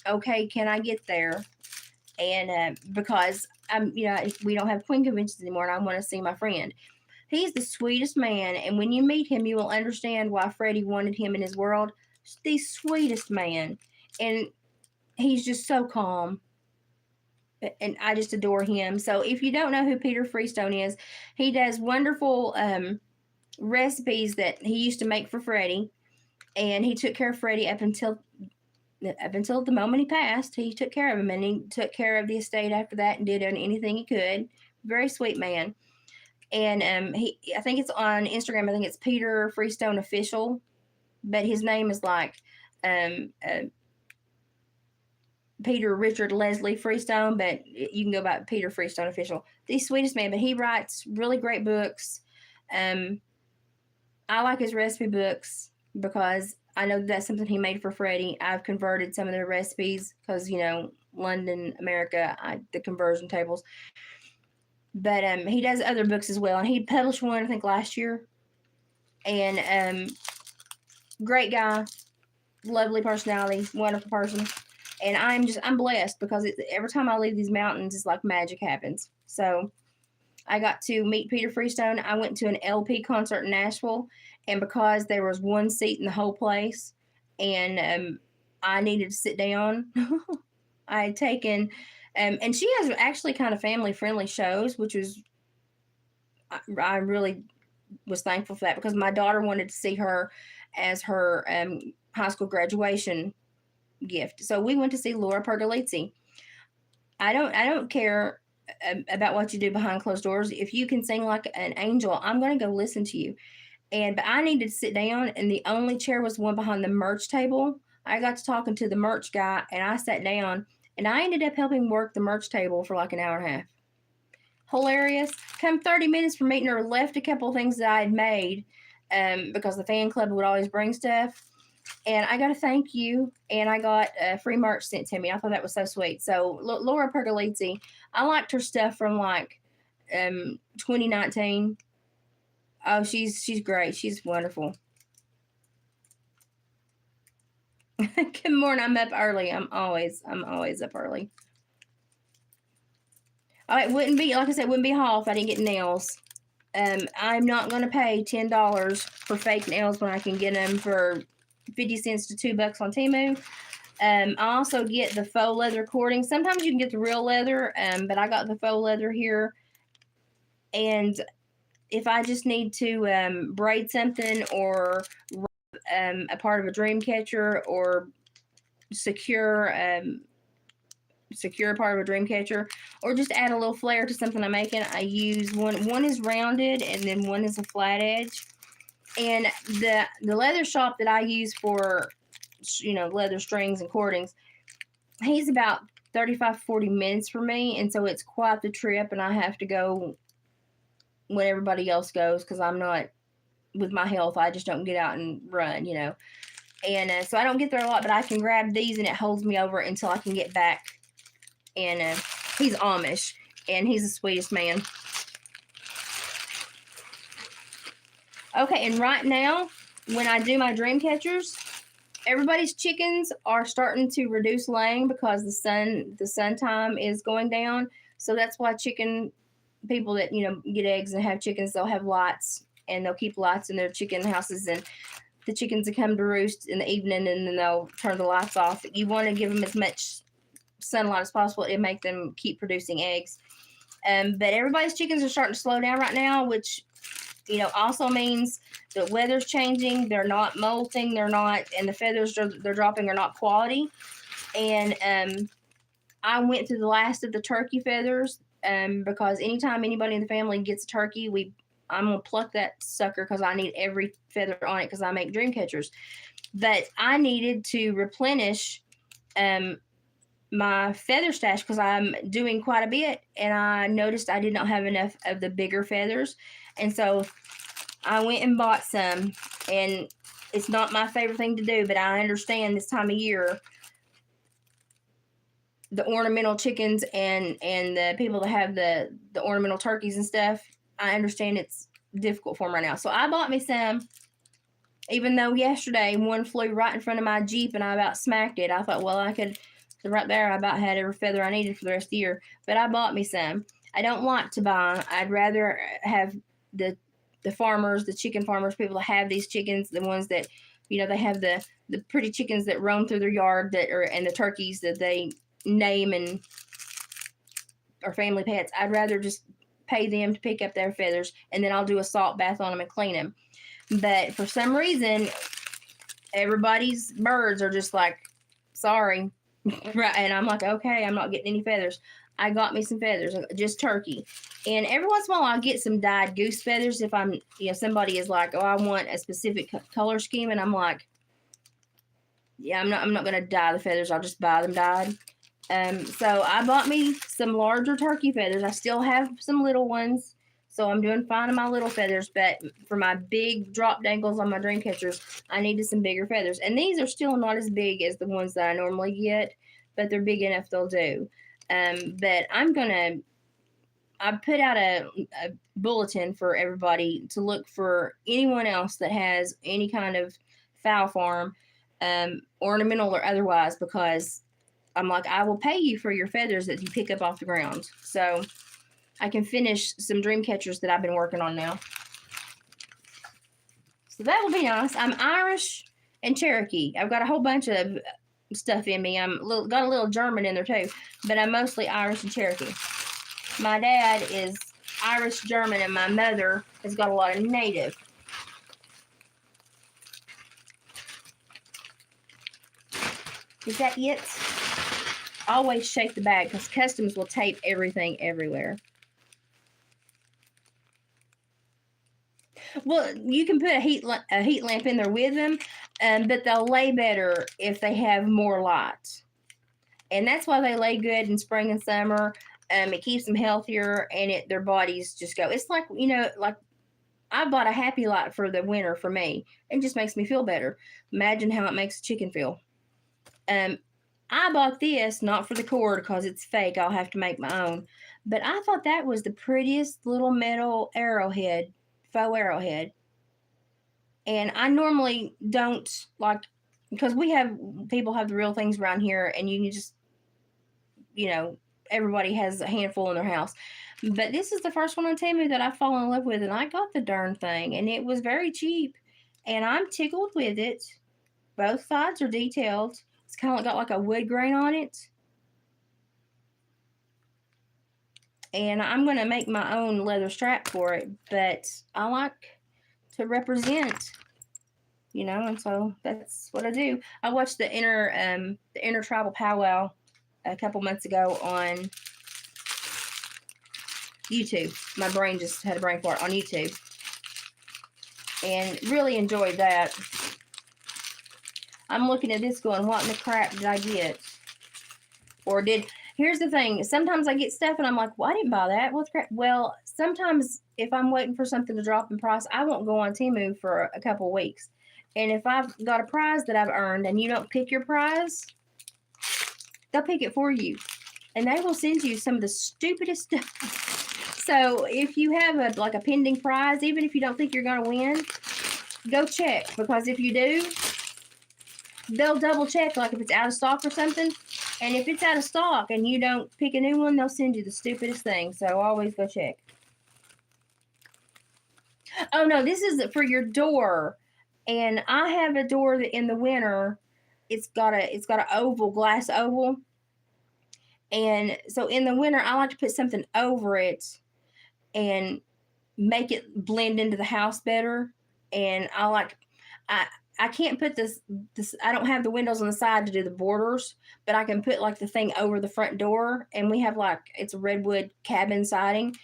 okay, can I get there? And because we don't have Queen conventions anymore, and I want to see my friend. He's the sweetest man, and when you meet him, you will understand why Freddie wanted him in his world. The sweetest man, and he's just so calm, and I just adore him. So if you don't know who Peter Freestone is, he does wonderful recipes that he used to make for Freddie, and he took care of Freddie up until the moment he passed. He took care of him, and he took care of the estate after that and did anything he could. Very sweet man. And I think it's on Instagram. I think it's Peter Freestone Official, but his name is like Peter Richard Leslie Freestone, but you can go by Peter Freestone Official. The sweetest man, but he writes really great books. I like his recipe books because I know that's something he made for Freddie. I've converted some of their recipes because, London, America, the conversion tables. But he does other books as well. And he published one, I think, last year. And great guy, lovely personality, wonderful person. And I'm blessed because every time I leave these mountains, it's like magic happens. So I got to meet Peter Freestone. I went to an LP concert in Nashville, and because there was one seat in the whole place, and I needed to sit down, I had taken, and she has actually kind of family-friendly shows, which was, I really was thankful for that because my daughter wanted to see her as her high school graduation gift. So we went to see Laura Pergolizzi. I don't care about what you do behind closed doors. If you can sing like an angel, I'm going to go listen to you. But I needed to sit down, and the only chair was the one behind the merch table. I got to talking to the merch guy, and I sat down, and I ended up helping work the merch table for like an hour and a half. Hilarious. Come 30 minutes from meeting her, left a couple of things that I had made because the fan club would always bring stuff. And I got a thank you, and I got free merch sent to me. I thought that was so sweet. So Laura Pergolizzi, I liked her stuff from like 2019. Oh, she's great. She's wonderful. Good morning. I'm up early. I'm always up early. Oh, it wouldn't be, like I said, it wouldn't be a haul if I didn't get nails. I'm not going to pay $10 for fake nails when I can get them for 50 cents to $2 on Temu. I also get the faux leather cording. Sometimes you can get the real leather, but I got the faux leather here. And if I just need to braid something or a part of a dream catcher or secure secure part of a dream catcher, or just add a little flair to something I'm making. I use one is rounded and then one is a flat edge. And the leather shop that I use for, you know, leather strings and cordings, he's about 35-40 minutes for me, and so it's quite the trip, and I have to go when everybody else goes because I'm not, with my health, I just don't get out and run, you know. And so I don't get there a lot, but I can grab these and it holds me over until I can get back. And he's Amish, and he's the sweetest man. Okay, and right now, when I do my dream catchers, everybody's chickens are starting to reduce laying because the sun time is going down. So that's why chicken people that, you know, get eggs and have chickens, they'll have lights, and they'll keep lights in their chicken houses, and the chickens will come to roost in the evening, and then they'll turn the lights off. You want to give them as much sunlight as possible to make them keep producing eggs. But everybody's chickens are starting to slow down right now, which, you know, also means the weather's changing. They're not molting. They're not, and the feathers they're dropping are not quality. And I went through the last of the turkey feathers because anytime anybody in the family gets a turkey, I'm gonna pluck that sucker because I need every feather on it because I make dream catchers. But I needed to replenish my feather stash because I'm doing quite a bit, and I noticed I did not have enough of the bigger feathers, and so I went and bought some. And it's not my favorite thing to do, but I understand this time of year the ornamental chickens and the people that have the ornamental turkeys and stuff. I understand it's difficult for them right now, so I bought me some. Even though yesterday one flew right in front of my Jeep and I about smacked it, I thought, well, I could. So right there, I about had every feather I needed for the rest of the year. But I bought me some. I don't like to buy. I'd rather have the farmers, the chicken farmers, people that have these chickens, the ones that, you know, they have the pretty chickens that roam through their yard and the turkeys that they name and are family pets. I'd rather just pay them to pick up their feathers, and then I'll do a salt bath on them and clean them. But for some reason, everybody's birds are just like, sorry. Right, and I'm like, okay, I'm not getting any feathers. I got me some feathers, just turkey. And every once in a while, I'll get some dyed goose feathers if I'm, you know, somebody is like, oh, I want a specific color scheme, and I'm like, yeah, I'm not going to dye the feathers. I'll just buy them dyed. So I bought me some larger turkey feathers. I still have some little ones, so I'm doing fine on my little feathers. But for my big drop dangles on my dream catchers, I needed some bigger feathers. And these are still not as big as the ones that I normally get, but they're big enough they'll do. But I put out a bulletin for everybody to look for anyone else that has any kind of fowl farm, ornamental or otherwise, because I'm like, I will pay you for your feathers that you pick up off the ground. So I can finish some dream catchers that I've been working on now. So that will be nice. I'm Irish and Cherokee. I've got a whole bunch of stuff in me. Got a little German in there too, but I'm mostly Irish and Cherokee. My dad is Irish German, and my mother has got a lot of native. Is that it? Always shake the bag because customs will tape everything everywhere. Well, you can put a heat lamp in there with them, but they'll lay better if they have more light. And that's why they lay good in spring and summer. It keeps them healthier, and their bodies just go. It's like, you know, like I bought a happy light for the winter for me. It just makes me feel better. Imagine how it makes a chicken feel. I bought this not for the cord because it's fake. I'll have to make my own. But I thought that was the prettiest little metal arrowhead, faux arrowhead. And I normally don't like, because people have the real things around here, and you can just, you know, everybody has a handful in their house. But this is the first one on Temu that I've fallen in love with, and I got the darn thing, and it was very cheap, and I'm tickled with it. Both sides are detailed. It's kind of got like a wood grain on it. And I'm going to make my own leather strap for it, but I like to represent And so that's what I do. I watched the inner tribal powwow a couple months ago on YouTube. My brain just had a brain fart on YouTube, and really enjoyed that. I'm looking at this going, what in the crap did I get? Or here's the thing. Sometimes I get stuff and I'm like, well, I didn't buy that. What's crap? Well, sometimes if I'm waiting for something to drop in price, I won't go on Temu for a couple weeks. And if I've got a prize that I've earned and you don't pick your prize, they'll pick it for you. And they will send you some of the stupidest stuff. So if you have a pending prize, even if you don't think you're going to win, go check. Because if you do, they'll double check, like if it's out of stock or something. And if it's out of stock and you don't pick a new one, they'll send you the stupidest thing. So always go check. Oh no, this is for your door. And I have a door that in the winter, it's got an oval, glass oval. And so in the winter, I like to put something over it and make it blend into the house better. And I can't put this, I don't have the windows on the side to do the borders, but I can put like the thing over the front door, and we have it's a redwood cabin siding.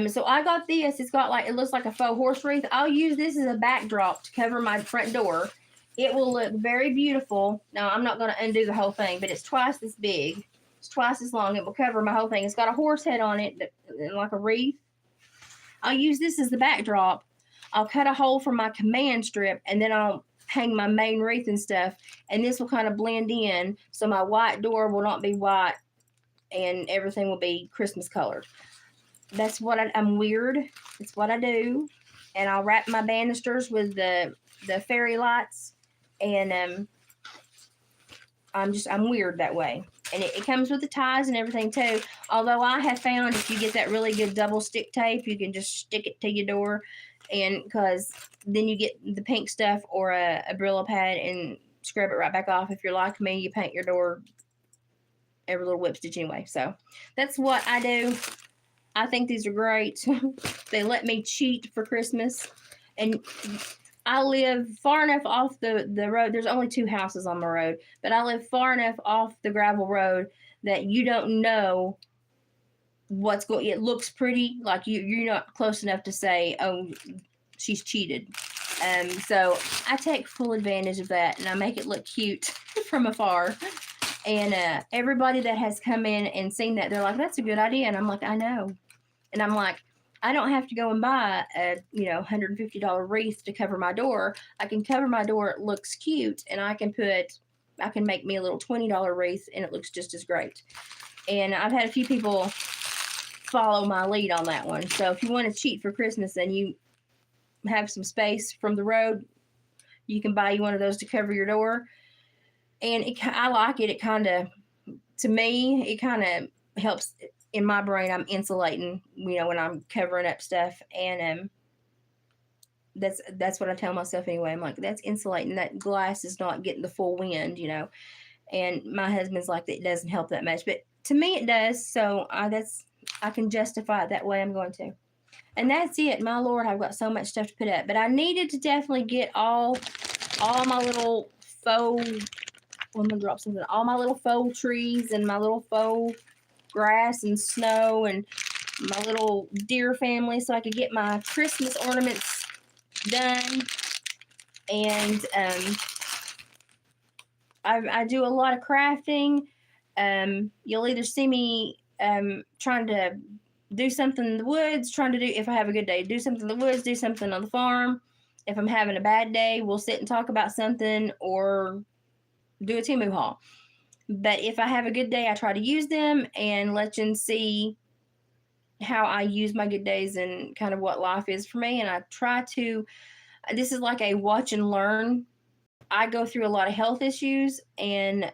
So I got this. It's got it looks like a faux horse wreath. I'll use this as a backdrop to cover my front door. It will look very beautiful. Now, I'm not going to undo the whole thing, but it's twice this big. It's twice as long. It will cover my whole thing. It's got a horse head on it, like a wreath. I'll use this as the backdrop. I'll cut a hole for my command strip, and then I'll hang my main wreath and stuff, and this will kind of blend in, so my white door will not be white, and everything will be Christmas colored. That's what I'm weird. It's what I do. And I'll wrap my banisters with the fairy lights, and I'm weird that way. And it comes with the ties and everything too. Although I have found if you get that really good double stick tape, you can just stick it to your door, and because then you get the pink stuff or a Brillo pad and scrub it right back off. If you're like me, you paint your door every little whip stitch anyway. So that's what I do. I think these are great. They let me cheat for Christmas. And I live far enough off the road. There's only 2 houses on my road, but I live far enough off the gravel road that you don't know what's going. It looks pretty, like you're not close enough to say, oh, she's cheated. So I take full advantage of that, and I make it look cute from afar. And everybody that has come in and seen that, they're like, that's a good idea. And I'm like, I know. And I'm like, I don't have to go and buy a $150 wreath to cover my door. I can cover my door. It looks cute, and I can make me a little $20 wreath, and it looks just as great. And I've had a few people follow my lead on that one. So if you want to cheat for Christmas and you have some space from the road, you can buy you one of those to cover your door. And I like it. It kind of, to me, it kind of helps. In my brain, I'm insulating, when I'm covering up stuff. And that's what I tell myself anyway. I'm like, that's insulating. That glass is not getting the full wind, And my husband's like, it doesn't help that much. But to me, it does. So I can justify it that way. I'm going to. And that's it. My Lord, I've got so much stuff to put up. But I needed to definitely get all my little faux, I'm going to drop something, all my little faux trees and my little faux grass and snow and my little deer family, so I could get my Christmas ornaments done. And I do a lot of crafting. You'll either see me trying to do something in the woods, if I have a good day, do something in the woods, do something on the farm. If I'm having a bad day, we'll sit and talk about something or do a Temu haul. But if I have a good day, I try to use them and let you see how I use my good days and kind of what life is for me. And I try to, this is like a watch and learn. I go through a lot of health issues, and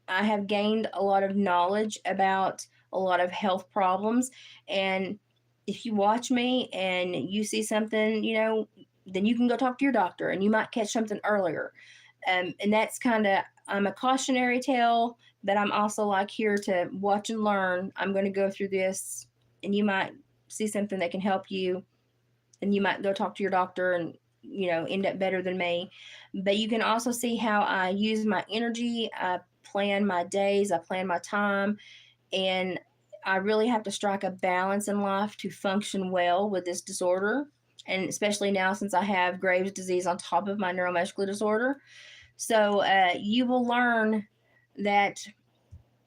I have gained a lot of knowledge about a lot of health problems. And if you watch me and you see something, then you can go talk to your doctor, and you might catch something earlier. And that's kind of, I'm a cautionary tale, but I'm also like here to watch and learn. I'm going to go through this, and you might see something that can help you, and you might go talk to your doctor, and end up better than me. But you can also see how I use my energy. I plan my days, I plan my time, and I really have to strike a balance in life to function well with this disorder. And especially now, since I have Graves' disease on top of my neuromuscular disorder. So you will learn that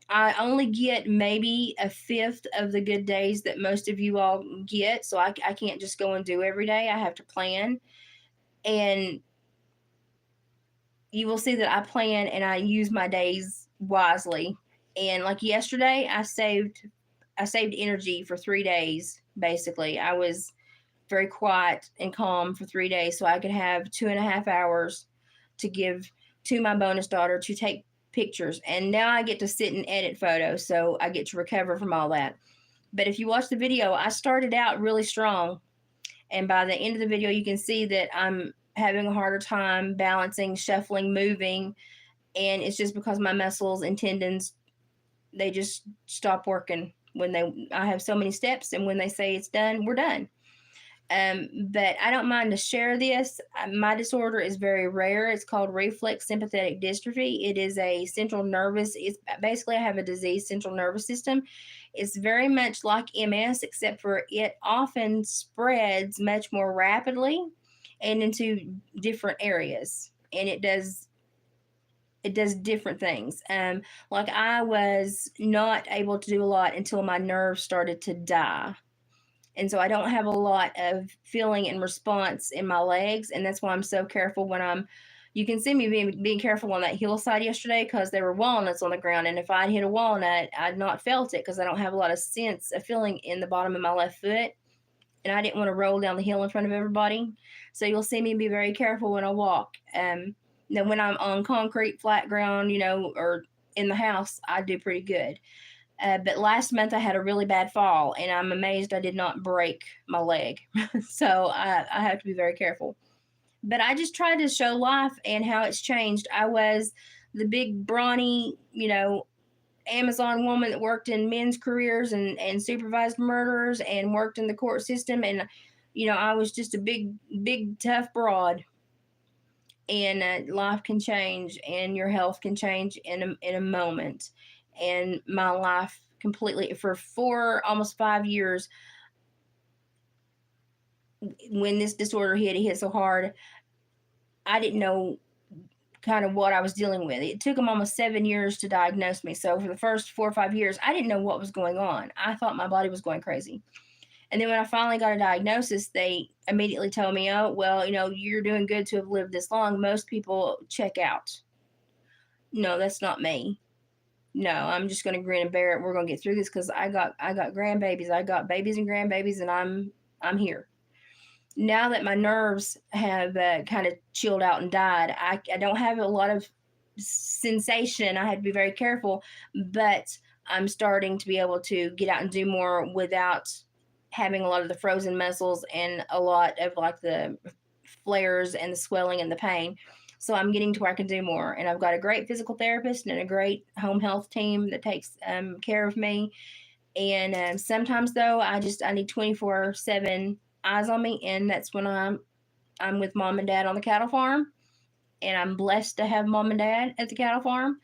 I only get maybe a fifth of the good days that most of you all get. So I can't just go and do every day. I have to plan. And you will see that I plan and I use my days wisely. And like yesterday, I saved energy for 3 days. Basically, I was very quiet and calm for 3 days, so I could have 2.5 hours to give to my bonus daughter to take pictures. And now I get to sit and edit photos, so I get to recover from all that. But if you watch the video, I started out really strong, and by the end of the video, you can see that I'm having a harder time balancing, shuffling, moving, and it's just because my muscles and tendons, they just stop working when I have so many steps, and when they say it's done, we're done. But I don't mind to share this. My disorder is very rare. It's called reflex sympathetic dystrophy. It is a central nervous. It's basically, I have a diseased central nervous system. It's very much like MS, except for it often spreads much more rapidly and into different areas, and it does different things. Like I was not able to do a lot until my nerves started to die. And so I don't have a lot of feeling and response in my legs, and that's why I'm so careful when you can see me being careful on that hillside yesterday because there were walnuts on the ground, and if I'd hit a walnut, I'd not felt it because I don't have a lot of sense of feeling in the bottom of my left foot, and I didn't want to roll down the hill in front of everybody. So you'll see me be very careful when I walk. Now when I'm on concrete, flat ground, or in the house, I do pretty good. But last month I had a really bad fall, and I'm amazed I did not break my leg. So I have to be very careful. But I just tried to show life and how it's changed. I was the big, brawny, Amazon woman that worked in men's careers and supervised murderers and worked in the court system. And, I was just a big, big, tough broad. And life can change, and your health can change in a moment. And my life completely, for almost 5 years, when this disorder hit, it hit so hard, I didn't know kind of what I was dealing with. It took them almost 7 years to diagnose me. So for the first 4 or 5 years, I didn't know what was going on. I thought my body was going crazy. And then when I finally got a diagnosis, they immediately told me, oh, well, you're doing good to have lived this long. Most people check out. No, that's not me. No, I'm just going to grin and bear it. We're going to get through this because I got grandbabies. I got babies and grandbabies, and I'm here. Now that my nerves have kind of chilled out and died, I don't have a lot of sensation. I had to be very careful, but I'm starting to be able to get out and do more without having a lot of the frozen muscles and a lot of like the flares and the swelling and the pain. So I'm getting to where I can do more, and I've got a great physical therapist and a great home health team that takes care of me. And sometimes though, I need 24/7 eyes on me, and that's when I'm with mom and dad on the cattle farm, and I'm blessed to have mom and dad at the cattle farm.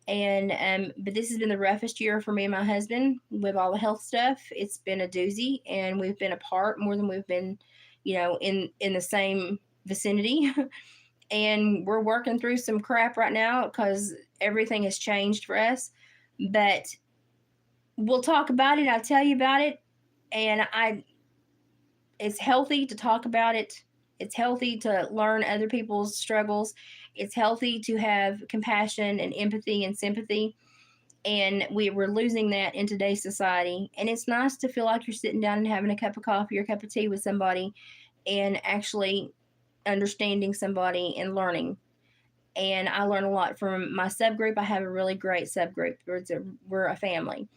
And but this has been the roughest year for me and my husband with all the health stuff. It's been a doozy, and we've been apart more than we've been, in the same vicinity. And we're working through some crap right now because everything has changed for us. But we'll talk about it. I'll tell you about it. And it's healthy to talk about it. It's healthy to learn other people's struggles. It's healthy to have compassion and empathy and sympathy. And we're losing that in today's society. And it's nice to feel like you're sitting down and having a cup of coffee or a cup of tea with somebody and actually understanding somebody and learning. And I learn a lot from my subgroup. I have a really great subgroup. We're a family.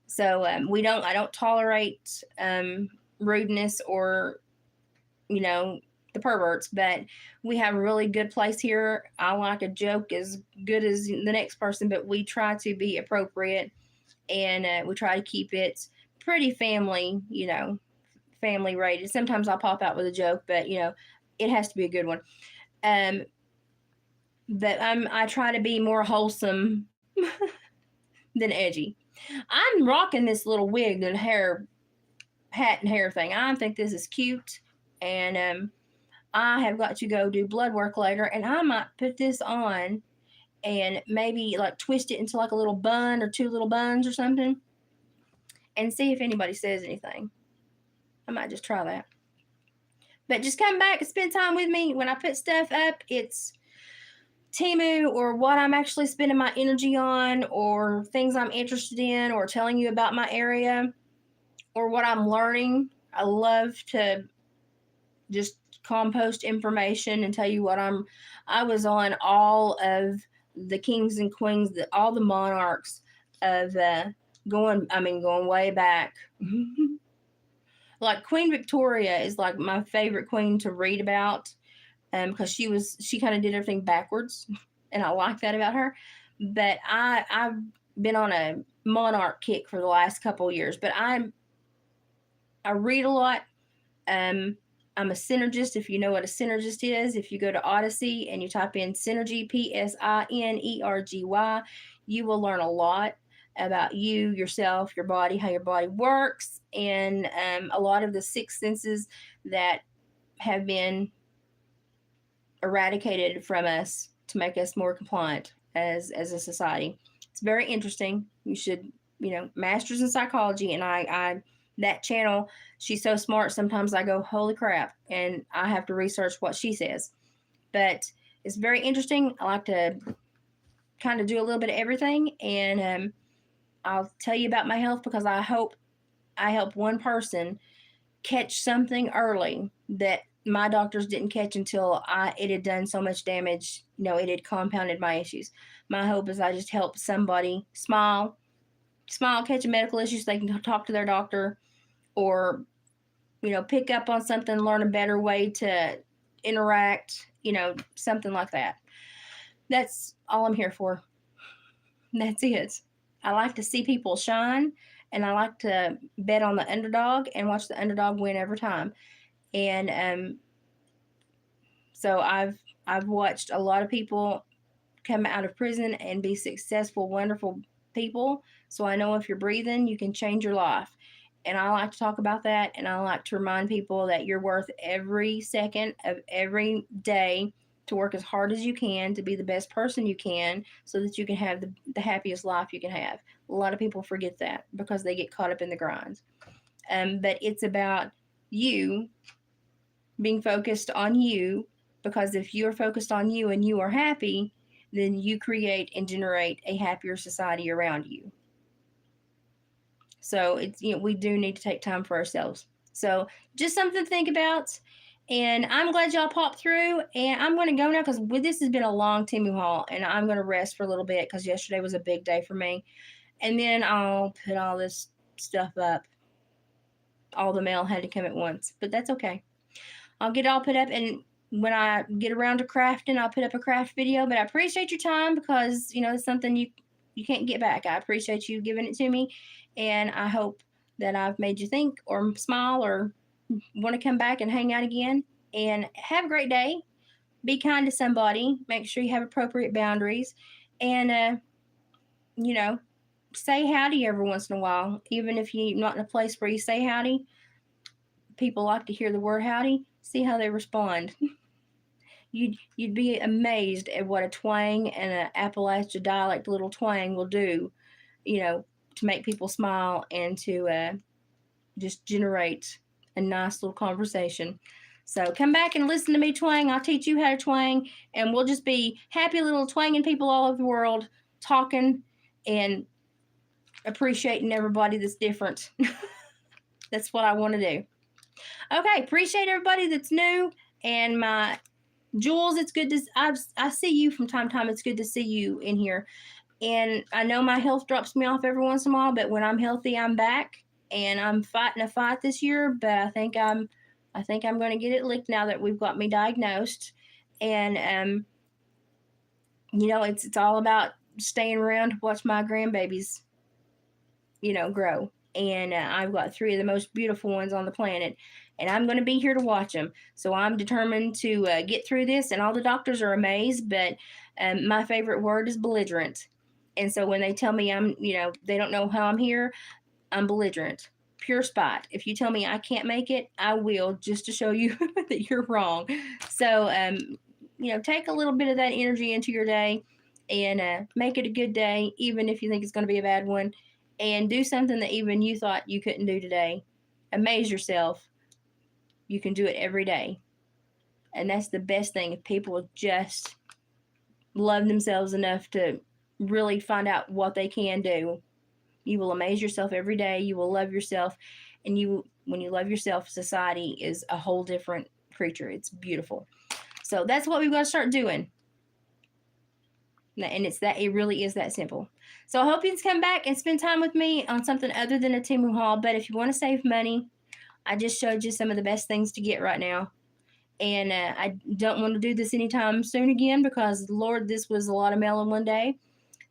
So I don't tolerate rudeness or, the perverts, but we have a really good place here. I like a joke as good as the next person, but we try to be appropriate, and we try to keep it pretty family, family rated. Sometimes I'll pop out with a joke, but It has to be a good one. Um, but I try to be more wholesome than edgy. I'm rocking this little wig and hair hat and hair thing. I think this is cute, and I have got to go do blood work later, and I might put this on and maybe like twist it into like a little bun or two little buns or something, and see if anybody says anything. I might just try that. But just come back and spend time with me. When I put stuff up, it's temu or what I'm actually spending my energy on, or things I'm interested in, or telling you about my area, or what I'm learning. I love to just compost information and tell you what I was on all of the kings and queens, all the monarchs of going way back. Like Queen Victoria is like my favorite queen to read about, because she kind of did everything backwards, and I like that about her. But I've been on a monarch kick for the last couple of years. But I read a lot. I'm a synergist. If you know what a synergist is, if you go to Odyssey and you type in synergy, Psinergy, you will learn a lot about you, yourself, your body, how your body works, and a lot of the six senses that have been eradicated from us to make us more compliant as a society. It's very interesting. You should, masters in psychology, and I that channel, she's so smart. Sometimes I go, holy crap, and I have to research what she says. But it's very interesting. I like to kind of do a little bit of everything, and I'll tell you about my health because I hope I help one person catch something early that my doctors didn't catch until it had done so much damage. It had compounded my issues. My hope is I just help somebody smile, catch a medical issue so they can talk to their doctor, or pick up on something, learn a better way to interact, something like that. That's all I'm here for. That's it. I like to see people shine, and I like to bet on the underdog and watch the underdog win every time. And so I've watched a lot of people come out of prison and be successful, wonderful people. So I know if you're breathing, you can change your life. And I like to talk about that, and I like to remind people that you're worth every second of every day to work as hard as you can to be the best person you can so that you can have the happiest life you can have. A lot of people forget that because they get caught up in the grind. But it's about you being focused on you, because if you're focused on you and you are happy, then you create and generate a happier society around you. So it's, we do need to take time for ourselves. So just something to think about. And I'm glad y'all popped through. And I'm going to go now because this has been a long temu haul, and I'm going to rest for a little bit because yesterday was a big day for me. And then I'll put all this stuff up. All the mail had to come at once, but that's okay. I'll get it all put up, and when I get around to crafting, I'll put up a craft video. But I appreciate your time because, it's something you can't get back. I appreciate you giving it to me, and I hope that I've made you think or smile or want to come back and hang out again. And have a great day. Be kind to somebody. Make sure you have appropriate boundaries, and say howdy every once in a while. Even if you're not in a place where you say howdy, people like to hear the word howdy. See how they respond. You'd be amazed at what a twang and an Appalachia dialect little twang will do, to make people smile and to just generate a nice little conversation. So come back and listen to me twang. I'll teach you how to twang, and we'll just be happy little twanging people all over the world, talking and appreciating everybody that's different. That's what I want to do. Okay, appreciate everybody that's new, and my Jules, it's good to I see you from time to time. It's good to see you in here. And I know my health drops me off every once in a while, but when I'm healthy, I'm back, and I'm fighting a fight this year. But I think I'm going to get it licked now that we've got me diagnosed. And it's all about staying around to watch my grandbabies, grow. And I've got 3 of the most beautiful ones on the planet, and I'm going to be here to watch them. So I'm determined to get through this, and all the doctors are amazed, but my favorite word is belligerent. And so when they tell me I'm, they don't know how I'm here, I'm belligerent. Pure spite. If you tell me I can't make it, I will, just to show you that you're wrong. So, take a little bit of that energy into your day and make it a good day, even if you think it's going to be a bad one. And do something that even you thought you couldn't do today. Amaze yourself. You can do it every day. And that's the best thing. If people just love themselves enough to really find out what they can do, you will amaze yourself every day. You will love yourself. And when you love yourself, society is a whole different creature. It's beautiful. So that's what we've got to start doing. And it really is that simple. So I hope you can come back and spend time with me on something other than a Temu haul. But if you want to save money, I just showed you some of the best things to get right now. And I don't want to do this anytime soon again because, Lord, this was a lot of mail in one day.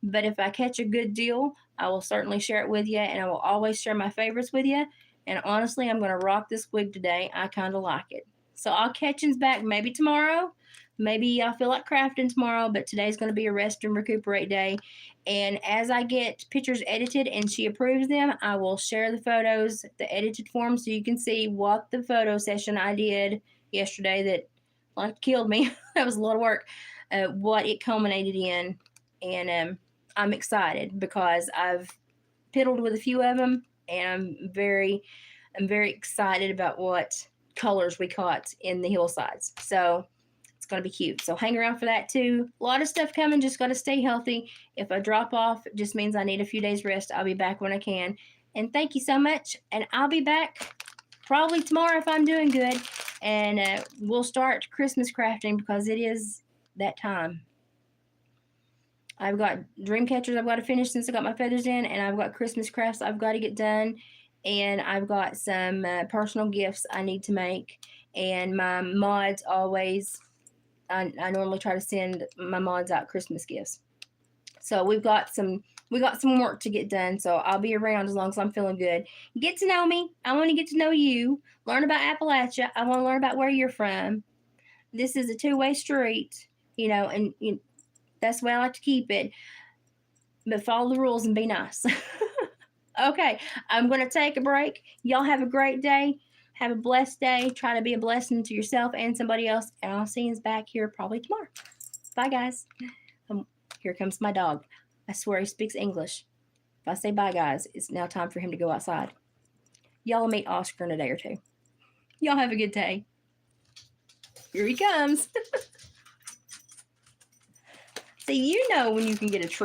But if I catch a good deal, I will certainly share it with you, and I will always share my favorites with you. And honestly, I'm going to rock this wig today. I kind of like it. So I'll catch you back maybe tomorrow. Maybe I feel like crafting tomorrow, but today's going to be a rest and recuperate day. And as I get pictures edited and she approves them, I will share the photos, the edited form, so you can see what the photo session I did yesterday that killed me. That was a lot of work. What it culminated in. And I'm excited because I've piddled with a few of them, and I'm very excited about what colors we caught in the hillsides. So it's going to be cute. So hang around for that too. A lot of stuff coming. Just got to stay healthy. If I drop off, it just means I need a few days rest. I'll be back when I can. And thank you so much. And I'll be back probably tomorrow if I'm doing good. And we'll start Christmas crafting because it is that time. I've got dream catchers I've got to finish since I got my feathers in, and I've got Christmas crafts I've got to get done, and I've got some personal gifts I need to make. And my mods always, I normally try to send my mods out Christmas gifts. So we got some work to get done. So I'll be around as long as I'm feeling good. Get to know me. I want to get to know you. Learn about Appalachia. I want to learn about where you're from. This is a two-way street, and that's the way I like to keep it. But follow the rules and be nice. Okay, I'm going to take a break. Y'all have a great day. Have a blessed day. Try to be a blessing to yourself and somebody else. And I'll see you back here probably tomorrow. Bye, guys. Here comes my dog. I swear he speaks English. If I say bye, guys, it's now time for him to go outside. Y'all will meet Oscar in a day or two. Y'all have a good day. Here he comes. See, when you can get a treat.